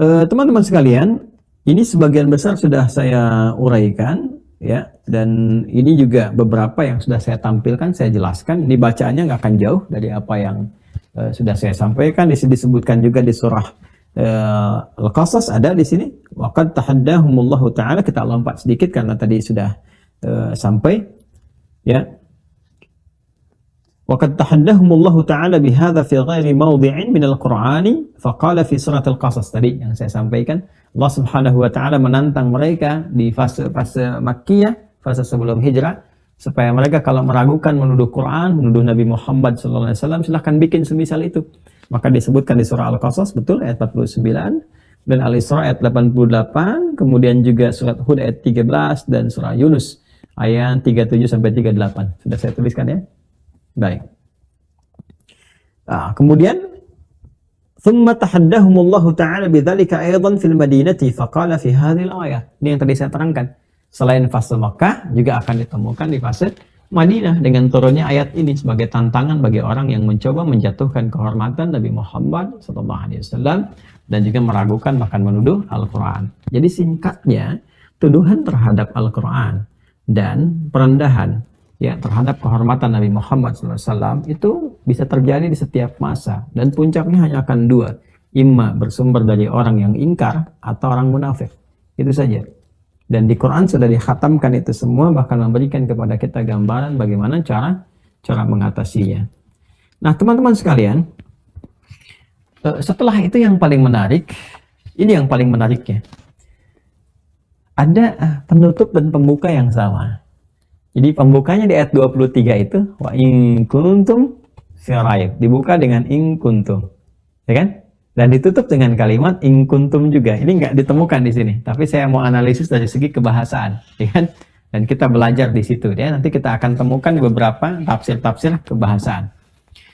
Teman-teman sekalian, ini sebagian besar sudah saya uraikan ya, dan ini juga beberapa yang sudah saya tampilkan, saya jelaskan. Ini bacaannya nggak akan jauh dari apa yang sudah saya sampaikan. Di sini disebutkan juga di surah Al-Qasas ada di sini. Waqad tahaddahumullahu taala, kita lompat sedikit karena tadi sudah sampai ya. Waqad tahaddahumullahu taala bihadza fi ghairi mawdhi'in min al-Qur'ani faqala fi surat Al-Qasas tadi yang saya sampaikan. Allah Subhanahu wa taala menantang mereka di fase Makkiyah, fase sebelum hijrah, supaya mereka kalau meragukan menuduh Quran, menuduh Nabi Muhammad sallallahu alaihi wasallam, silahkan bikin semisal itu. Maka disebutkan di surah Al-Qasas betul ayat 49 dan Al-Isra ayat 88, kemudian juga surat Hud ayat 13 dan surah Yunus ayat 37 sampai 38. Sudah saya tuliskan ya. Baik. Kemudian thumma tahaddahumullahu ta'ala bidzalika aidan fil madinati faqala fi hadhil ayah. Ini yang tadi saya terangkan. Selain fase Makkah juga akan ditemukan di fase Madinah dengan turunnya ayat ini sebagai tantangan bagi orang yang mencoba menjatuhkan kehormatan Nabi Muhammad SAW dan juga meragukan bahkan menuduh Al-Quran. Jadi singkatnya, tuduhan terhadap Al-Quran dan perendahan ya terhadap kehormatan Nabi Muhammad SAW itu bisa terjadi di setiap masa dan puncaknya hanya akan dua, imma bersumber dari orang yang ingkar atau orang munafik. Itu saja. Dan di Quran sudah dikhatamkan itu semua, bahkan memberikan kepada kita gambaran bagaimana cara mengatasinya. Nah, teman-teman sekalian, setelah itu yang paling menarik, ini yang paling menariknya. Ada penutup dan pembuka yang sama. Jadi pembukanya di ayat 23 itu, wa in kuntum fi raib, dibuka dengan in kuntum. Ya kan? Dan ditutup dengan kalimat in kuntum juga. Ini nggak ditemukan di sini, tapi saya mau analisis dari segi kebahasaan, ya kan? Dan kita belajar di situ ya. Nanti kita akan temukan beberapa tafsir-tafsir kebahasaan.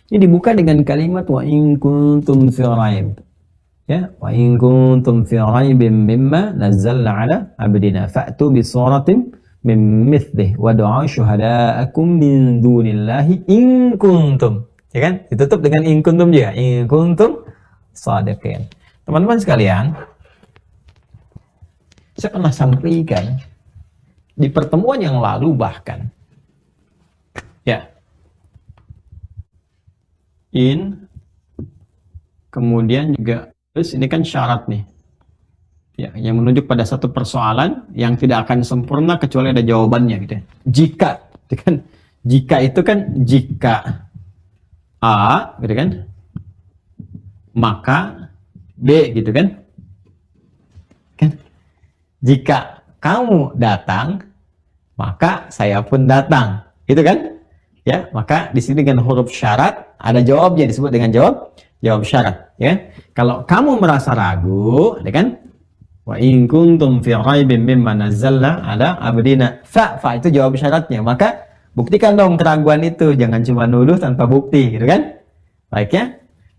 Ini dibuka dengan kalimat wa in kuntum fi raib. Ya, wa in kuntum fi raibin mimma nazzalna ala abdina fa'tu bi suratin min mithlih wa du'a syuhada'akum min dunillahi in kuntum. Ya kan? Ditutup dengan in kuntum juga. In kuntum shadiqin. Teman-teman sekalian, saya pernah sampaikan di pertemuan yang lalu bahkan ya, in kemudian juga terus ini kan syarat nih ya, yang menunjuk pada satu persoalan yang tidak akan sempurna kecuali ada jawabannya gitu ya. Jika gitu kan, jika itu kan jika A gitu kan, maka B gitu kan. Jika kamu datang, maka saya pun datang. Gitu kan? Ya, maka di sini dengan huruf syarat ada jawabnya disebut dengan jawab syarat, ya. Kalau kamu merasa ragu, ya kan? Wa in kuntum fi raibin mimma nazzalna ala abdina. Fa itu jawab syaratnya. Maka buktikan dong keraguan itu, jangan cuma nuduh tanpa bukti, gitu kan? Baik ya.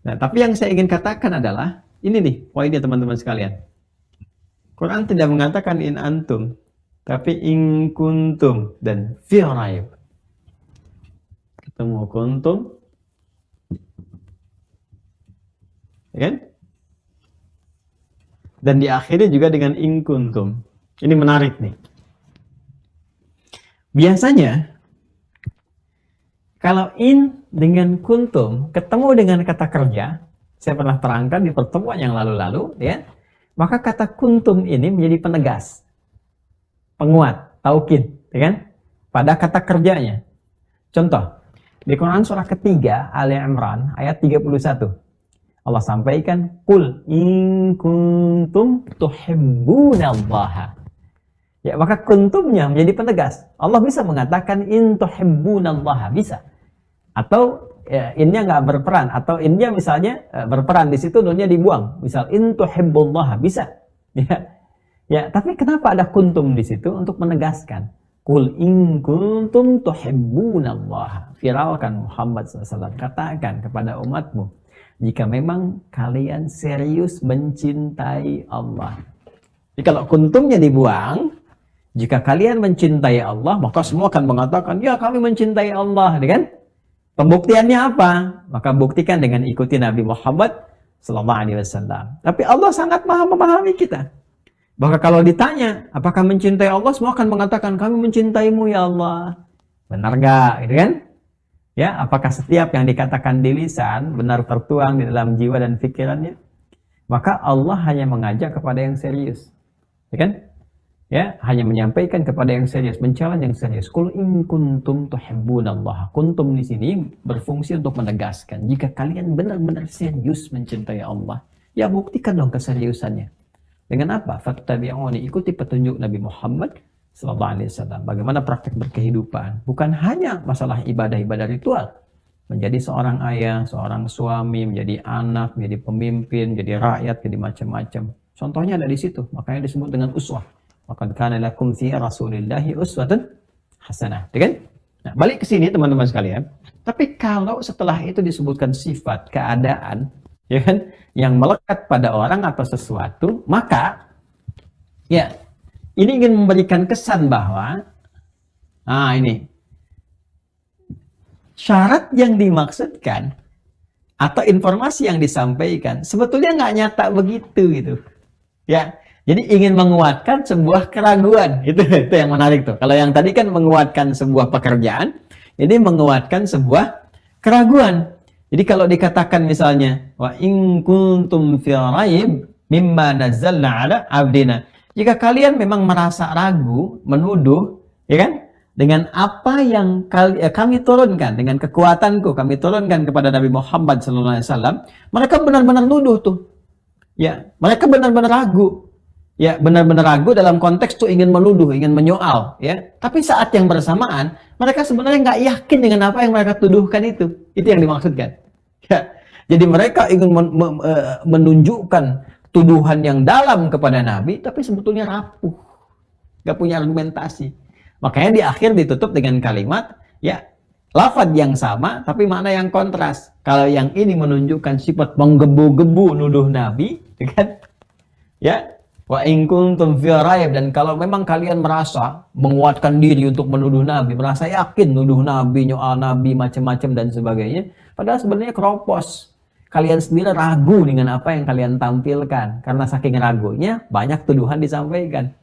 Nah, tapi yang saya ingin katakan adalah ini nih poinnya teman-teman sekalian. Quran tidak mengatakan in antum, tapi in kuntum dan fi raib. Ketemu kuntum, ya kan? Dan diakhiri juga dengan in kuntum. Ini menarik nih. Biasanya kalau in dengan kuntum ketemu dengan kata kerja, saya pernah terangkan di pertemuan yang lalu-lalu, ya. Maka kata kuntum ini menjadi penegas, penguat, taukid, ya kan? Pada kata kerjanya. Contoh, di Quran surah ketiga Ali Imran ayat 31. Allah sampaikan, "Qul in kuntum tuhibbunallaha." Ya, maka kuntumnya menjadi penegas. Allah bisa mengatakan in tuhibbunallaha, bisa. Atau ya, innya nggak berperan, atau innya misalnya berperan, di situ nunnya dibuang. Misal in tuhibbunallaha, bisa. Ya. Ya, tapi kenapa ada kuntum di situ untuk menegaskan? Qul in kuntum tuhibbunallaha. Viralkan Muhammad SAW, katakan kepada umatmu, jika memang kalian serius mencintai Allah. Jadi kalau kuntumnya dibuang, jika kalian mencintai Allah, maka semua akan mengatakan, ya kami mencintai Allah, kan? Pembuktiannya apa? Maka buktikan dengan ikuti Nabi Muhammad SAW. Tapi Allah sangat maha memahami kita. Bahkan kalau ditanya, apakah mencintai Allah, semua akan mengatakan, kami mencintaimu ya Allah. Benar gak? Gitu kan? Ya, apakah setiap yang dikatakan di lisan benar tertuang di dalam jiwa dan pikirannya? Maka Allah hanya mengajak kepada yang serius. Ya kan? Ya, hanya menyampaikan kepada yang serius, mencela yang serius. Qul in kuntum tuhibbunallaha. Kuntum di sini berfungsi untuk menegaskan, jika kalian benar-benar serius mencintai Allah, ya buktikan dong keseriusannya. Dengan apa? Fattabi'uni, ikuti petunjuk Nabi Muhammad sallallahu alaihi wasallam. Bagaimana praktek berkehidupan, bukan hanya masalah ibadah-ibadah ritual. Menjadi seorang ayah, seorang suami, menjadi anak, menjadi pemimpin, menjadi rakyat, jadi macam-macam. Contohnya ada di situ, makanya disebut dengan uswah. Laqad kana lakum fi Rasulillahi uswatun hasanah, ya kan? Nah, balik ke sini teman-teman sekalian. Tapi kalau setelah itu disebutkan sifat, keadaan, ya kan, yang melekat pada orang atau sesuatu, maka ya ini ingin memberikan kesan bahwa ini syarat yang dimaksudkan atau informasi yang disampaikan sebetulnya nggak nyata begitu gitu. Ya, jadi ingin menguatkan sebuah keraguan. Itu yang menarik tuh. Kalau yang tadi kan menguatkan sebuah pekerjaan, ini menguatkan sebuah keraguan. Jadi kalau dikatakan misalnya wa in kuntum fi raib mimma nazzalna ala abdina. Jika kalian memang merasa ragu, menuduh, ya kan? Dengan apa yang kami turunkan, dengan kekuatanku, kami turunkan kepada Nabi Muhammad SAW, mereka benar-benar nuduh tuh. Ya, mereka benar-benar ragu. Ya, benar-benar ragu dalam konteks tuh ingin menuduh, ingin menyoal. Ya, tapi saat yang bersamaan, mereka sebenarnya nggak yakin dengan apa yang mereka tuduhkan itu. Itu yang dimaksudkan. Ya, jadi mereka ingin menunjukkan tuduhan yang dalam kepada Nabi, tapi sebetulnya rapuh, gak punya argumentasi. Makanya di akhir ditutup dengan kalimat, ya, lafaz yang sama, tapi makna yang kontras. Kalau yang ini menunjukkan sifat menggebu-gebu nuduh Nabi, kan? Ya, wa in kuntum fi raib, dan kalau memang kalian merasa menguatkan diri untuk menuduh Nabi, merasa yakin nuduh Nabi, nyoal Nabi, macam-macam dan sebagainya, padahal sebenarnya keropos. Kalian sendiri ragu dengan apa yang kalian tampilkan. Karena saking ragunya, banyak tuduhan disampaikan.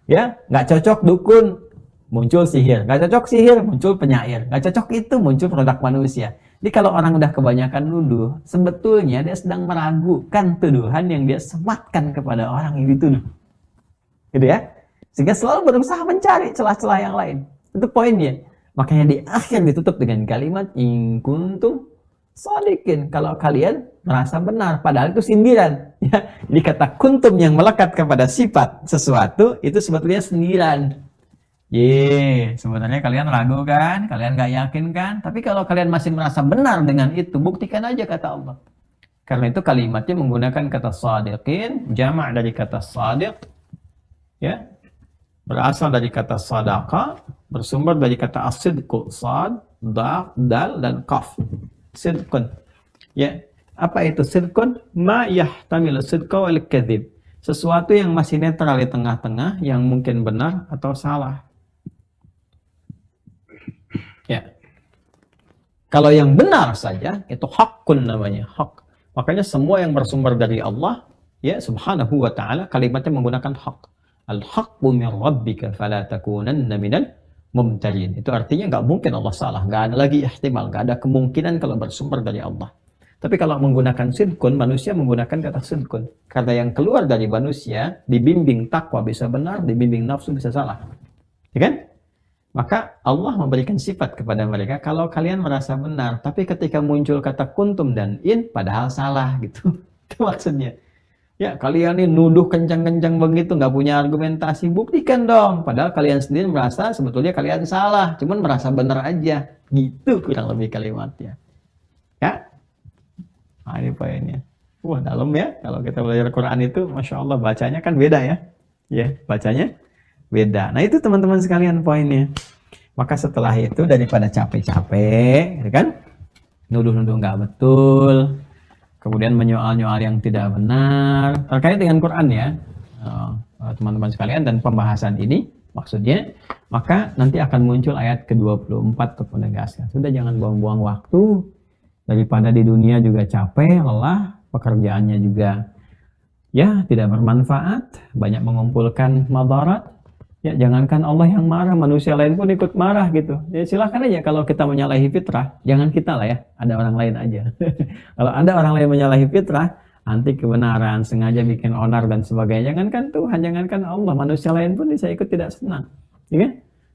Ya, nggak cocok dukun, muncul sihir. Nggak cocok sihir, muncul penyair. Nggak cocok itu, muncul produk manusia. Jadi kalau orang udah kebanyakan nuduh, sebetulnya dia sedang meragukan tuduhan yang dia sematkan kepada orang yang dituduh. Gitu ya. Sehingga selalu berusaha mencari celah-celah yang lain. Itu poinnya. Makanya di akhir ditutup dengan kalimat in kuntum shodiqin, kalau kalian merasa benar, padahal itu sindiran. Ya, jadi kata kuntum yang melekat kepada sifat sesuatu itu sebetulnya sindiran. Sebenarnya kalian ragu kan, kalian gak yakin kan? Tapi kalau kalian masih merasa benar dengan itu, buktikan aja kata Allah. Karena itu kalimatnya menggunakan kata sadiqin, jamak dari kata sadiq, ya, berasal dari kata sadaqa, bersumber dari kata as-sidqu, sad, dal, dan qaf. Sidqun. Ya, apa itu sidqun? Ma yahtamilu sidqa wal kadzib. Sesuatu yang masih netral di tengah-tengah, yang mungkin benar atau salah. Ya. Kalau yang benar saja, itu hakun namanya, hak. Makanya semua yang bersumber dari Allah, ya, subhanahu wa ta'ala, kalimatnya menggunakan hak. Al-haqqu min rabbika fala takunanna minal mumtarin. Itu artinya nggak mungkin Allah salah, nggak ada lagi ihtimal, nggak ada kemungkinan kalau bersumber dari Allah. Tapi kalau menggunakan sidqun, manusia menggunakan kata sidqun. Karena yang keluar dari manusia, dibimbing takwa bisa benar, dibimbing nafsu bisa salah. Ya kan? Maka Allah memberikan sifat kepada mereka, kalau kalian merasa benar, tapi ketika muncul kata kuntum dan in, padahal salah gitu. Itu maksudnya. Ya, kalian ini nuduh kencang-kencang begitu, nggak punya argumentasi, buktikan dong. Padahal kalian sendiri merasa sebetulnya kalian salah, cuman merasa benar aja. Gitu kurang lebih kalimatnya. Ya, nah ini poinnya. Wah, dalam ya, kalau kita belajar Quran itu, Masya Allah, bacanya kan beda ya. Ya, bacanya beda. Nah itu teman-teman sekalian poinnya. Maka setelah itu daripada capek-capek, ya kan, nuduh-nuduh nggak betul, kemudian menyoal-nyoal yang tidak benar terkait dengan Quran ya, teman-teman sekalian, dan pembahasan ini maksudnya, maka nanti akan muncul ayat ke-24 untuk menegaskan, sudah jangan buang-buang waktu, daripada di dunia juga capek, lelah, pekerjaannya juga ya tidak bermanfaat, banyak mengumpulkan madarat. Ya, jangankan Allah yang marah, manusia lain pun ikut marah gitu. Ya, silahkan aja kalau kita menyalahi fitrah, jangan kita lah ya, ada orang lain aja. Kalau ada orang lain menyalahi fitrah, anti kebenaran, sengaja bikin onar dan sebagainya, jangankan Tuhan, jangankan Allah, manusia lain pun bisa ikut tidak senang. Ya kan?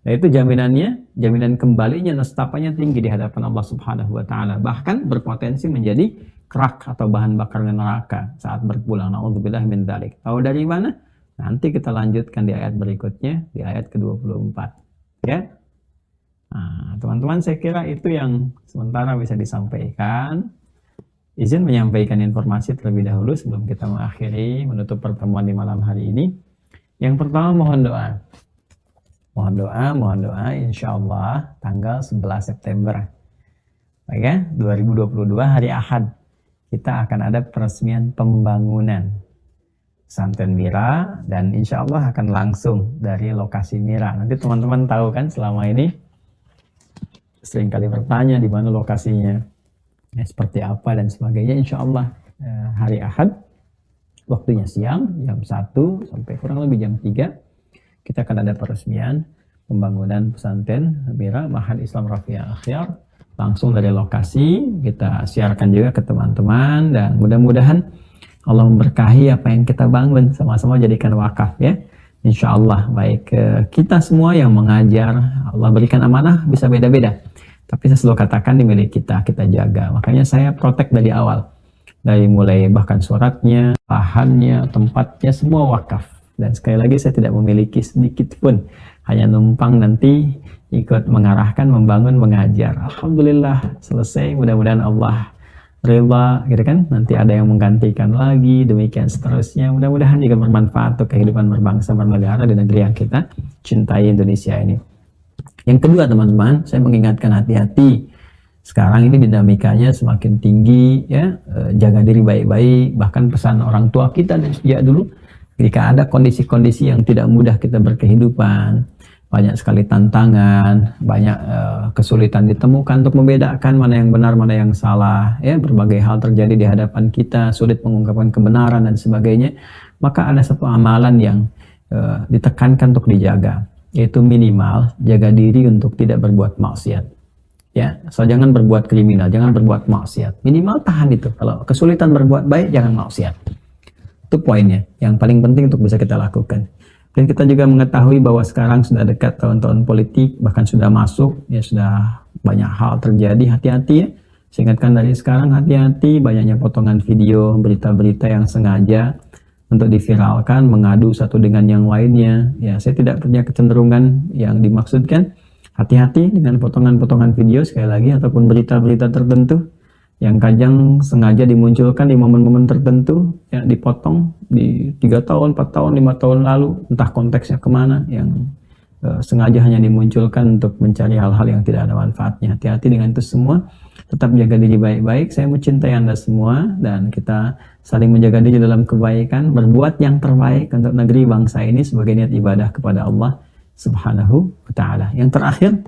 Nah itu jaminannya, jaminan kembalinya, nestapanya tinggi di hadapan Allah Subhanahu wa Ta'ala. Bahkan berpotensi menjadi kerak atau bahan bakar neraka saat berpulang. Na'udzubillah min dzalik. Tahu dari mana? Nanti kita lanjutkan di ayat berikutnya, di ayat ke-24. Ya. Nah, teman-teman, saya kira itu yang sementara bisa disampaikan. Izin menyampaikan informasi terlebih dahulu sebelum kita mengakhiri, menutup pertemuan di malam hari ini. Yang pertama, mohon doa. Mohon doa, insya Allah tanggal 11 September. Ya, 2022 hari Ahad. Kita akan ada peresmian pembangunan Pesantren Mira, dan insya Allah akan langsung dari lokasi Mira. Nanti teman-teman tahu kan, selama ini sering kali bertanya di mana lokasinya, ya, seperti apa dan sebagainya. Insya Allah hari Ahad, waktunya siang jam 1 sampai kurang lebih jam 3, kita akan ada peresmian pembangunan Pesantren Mira Ma'had Islam Rafiah Akhyar, langsung dari lokasi. Kita siarkan juga ke teman-teman, dan mudah-mudahan Allah memberkahi apa yang kita bangun, sama-sama jadikan wakaf ya. Insya Allah, baik kita semua yang mengajar, Allah berikan amanah bisa beda-beda. Tapi saya selalu katakan di milik kita, kita jaga. Makanya saya protek dari awal. Dari mulai bahkan suratnya, lahannya, tempatnya, semua wakaf. Dan sekali lagi saya tidak memiliki sedikit pun. Hanya numpang nanti ikut mengarahkan, membangun, mengajar. Alhamdulillah selesai, mudah-mudahan Allah rela, gitu kan, nanti ada yang menggantikan lagi, demikian seterusnya. Mudah-mudahan juga bermanfaat untuk kehidupan berbangsa bernegara di negeri yang kita cintai, Indonesia ini. Yang kedua teman-teman, saya mengingatkan hati-hati. Sekarang ini dinamikanya semakin tinggi ya, jaga diri baik-baik. Bahkan pesan orang tua kita dan sejak dulu, jika ada kondisi-kondisi yang tidak mudah kita berkehidupan, banyak sekali tantangan, banyak kesulitan ditemukan untuk membedakan mana yang benar, mana yang salah, ya, berbagai hal terjadi di hadapan kita, sulit mengungkapkan kebenaran dan sebagainya. Maka ada satu amalan yang ditekankan untuk dijaga, yaitu minimal jaga diri untuk tidak berbuat maksiat. Ya, so jangan berbuat kriminal, jangan berbuat maksiat. Minimal tahan itu. Kalau kesulitan berbuat baik, jangan maksiat. Itu poinnya, yang paling penting untuk bisa kita lakukan. Dan kita juga mengetahui bahwa sekarang sudah dekat tahun-tahun politik, bahkan sudah masuk, ya sudah banyak hal terjadi, hati-hati ya. Saya ingatkan dari sekarang, hati-hati, banyaknya potongan video, berita-berita yang sengaja untuk diviralkan, mengadu satu dengan yang lainnya. Ya, saya tidak punya kecenderungan yang dimaksudkan. Hati-hati dengan potongan-potongan video sekali lagi, ataupun berita-berita tertentu yang kadang sengaja dimunculkan di momen-momen tertentu, ya dipotong di 3 tahun, 4 tahun, 5 tahun lalu, entah konteksnya kemana, yang sengaja hanya dimunculkan untuk mencari hal-hal yang tidak ada manfaatnya. Hati-hati dengan itu semua, tetap jaga diri baik-baik. Saya mencintai Anda semua, dan kita saling menjaga diri dalam kebaikan, berbuat yang terbaik untuk negeri bangsa ini sebagai niat ibadah kepada Allah Subhanahu wa Ta'ala. Yang terakhir,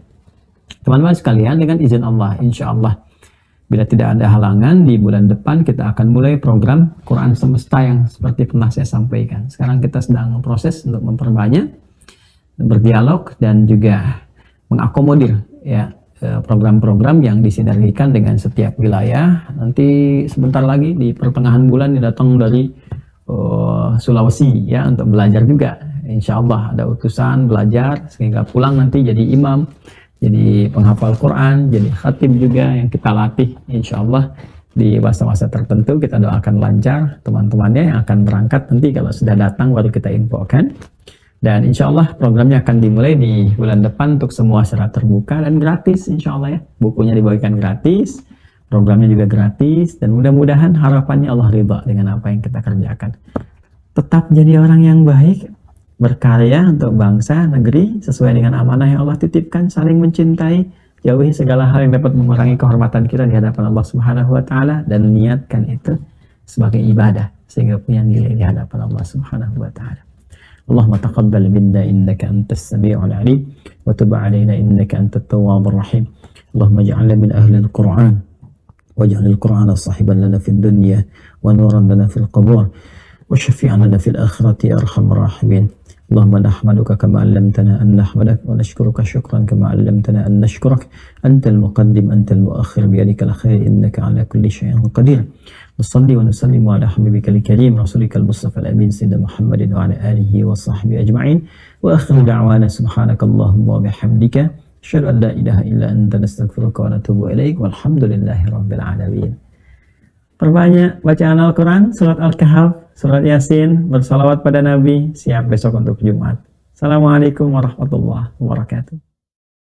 teman-teman sekalian, dengan izin Allah, insya Allah, bila tidak ada halangan, di bulan depan kita akan mulai program Quran Semesta yang seperti pernah saya sampaikan. Sekarang kita sedang proses untuk memperbanyak, berdialog, dan juga mengakomodir ya program-program yang disinergikan dengan setiap wilayah. Nanti sebentar lagi di pertengahan bulan datang dari Sulawesi ya untuk belajar juga. Insya Allah ada utusan belajar sehingga pulang nanti jadi imam, jadi penghafal Quran, jadi khatib juga yang kita latih. Insya Allah di masa-masa tertentu kita doakan lancar teman-temannya yang akan berangkat. Nanti kalau sudah datang baru kita infokan. Dan insya Allah programnya akan dimulai di bulan depan untuk semua secara terbuka dan gratis insya Allah ya. Bukunya dibagikan gratis, programnya juga gratis, dan mudah-mudahan harapannya Allah ridha dengan apa yang kita kerjakan. Tetap jadi orang yang baik, berkarya untuk bangsa, negeri, sesuai dengan amanah yang Allah titipkan, saling mencintai, jauhi segala hal yang dapat mengurangi kehormatan kita di hadapan Allah Subhanahu wa Ta'ala, dan niatkan itu sebagai ibadah sehingga punya nilai di hadapan Allah Subhanahu wa Ta'ala. Allahumma taqabbal minna innaka antas sami'ul 'alim wa tub 'alaina innaka antat tawwabur rahim. Allahumma ij'alna min ahli al-Qur'an waj'al al-Qur'ana sahiban lana fid dunya wa nuran lana fil qubur wa syafi'an lana fil akhirati ya arhamar rahimin. Allahumma nahmaduka kama 'allamtana an nahmadak wa nashkuruka syukran kama 'allamtana an nashkurak. Antal muqaddim antal muakhir biyadikal khair innaka 'ala kulli syai'in qadir. Wassalli wa nusallimu ala habibikal karim rasulikal mustafa al-amin sayyidina Muhammadin wa ala alihi wa sahbihi ajma'in. Wa akhiru da'wana subhanakallahumma wa bihamdika asyhadu an la ilaha illa anta nastaghfiruka wa natubu ilaik walhamdulillahi rabbil alamin. Perbanyak bacaan Al-Quran, surat Al-Kahf, surat Yasin, bersalawat pada Nabi, siap besok untuk Jumat. Assalamualaikum warahmatullahi wabarakatuh.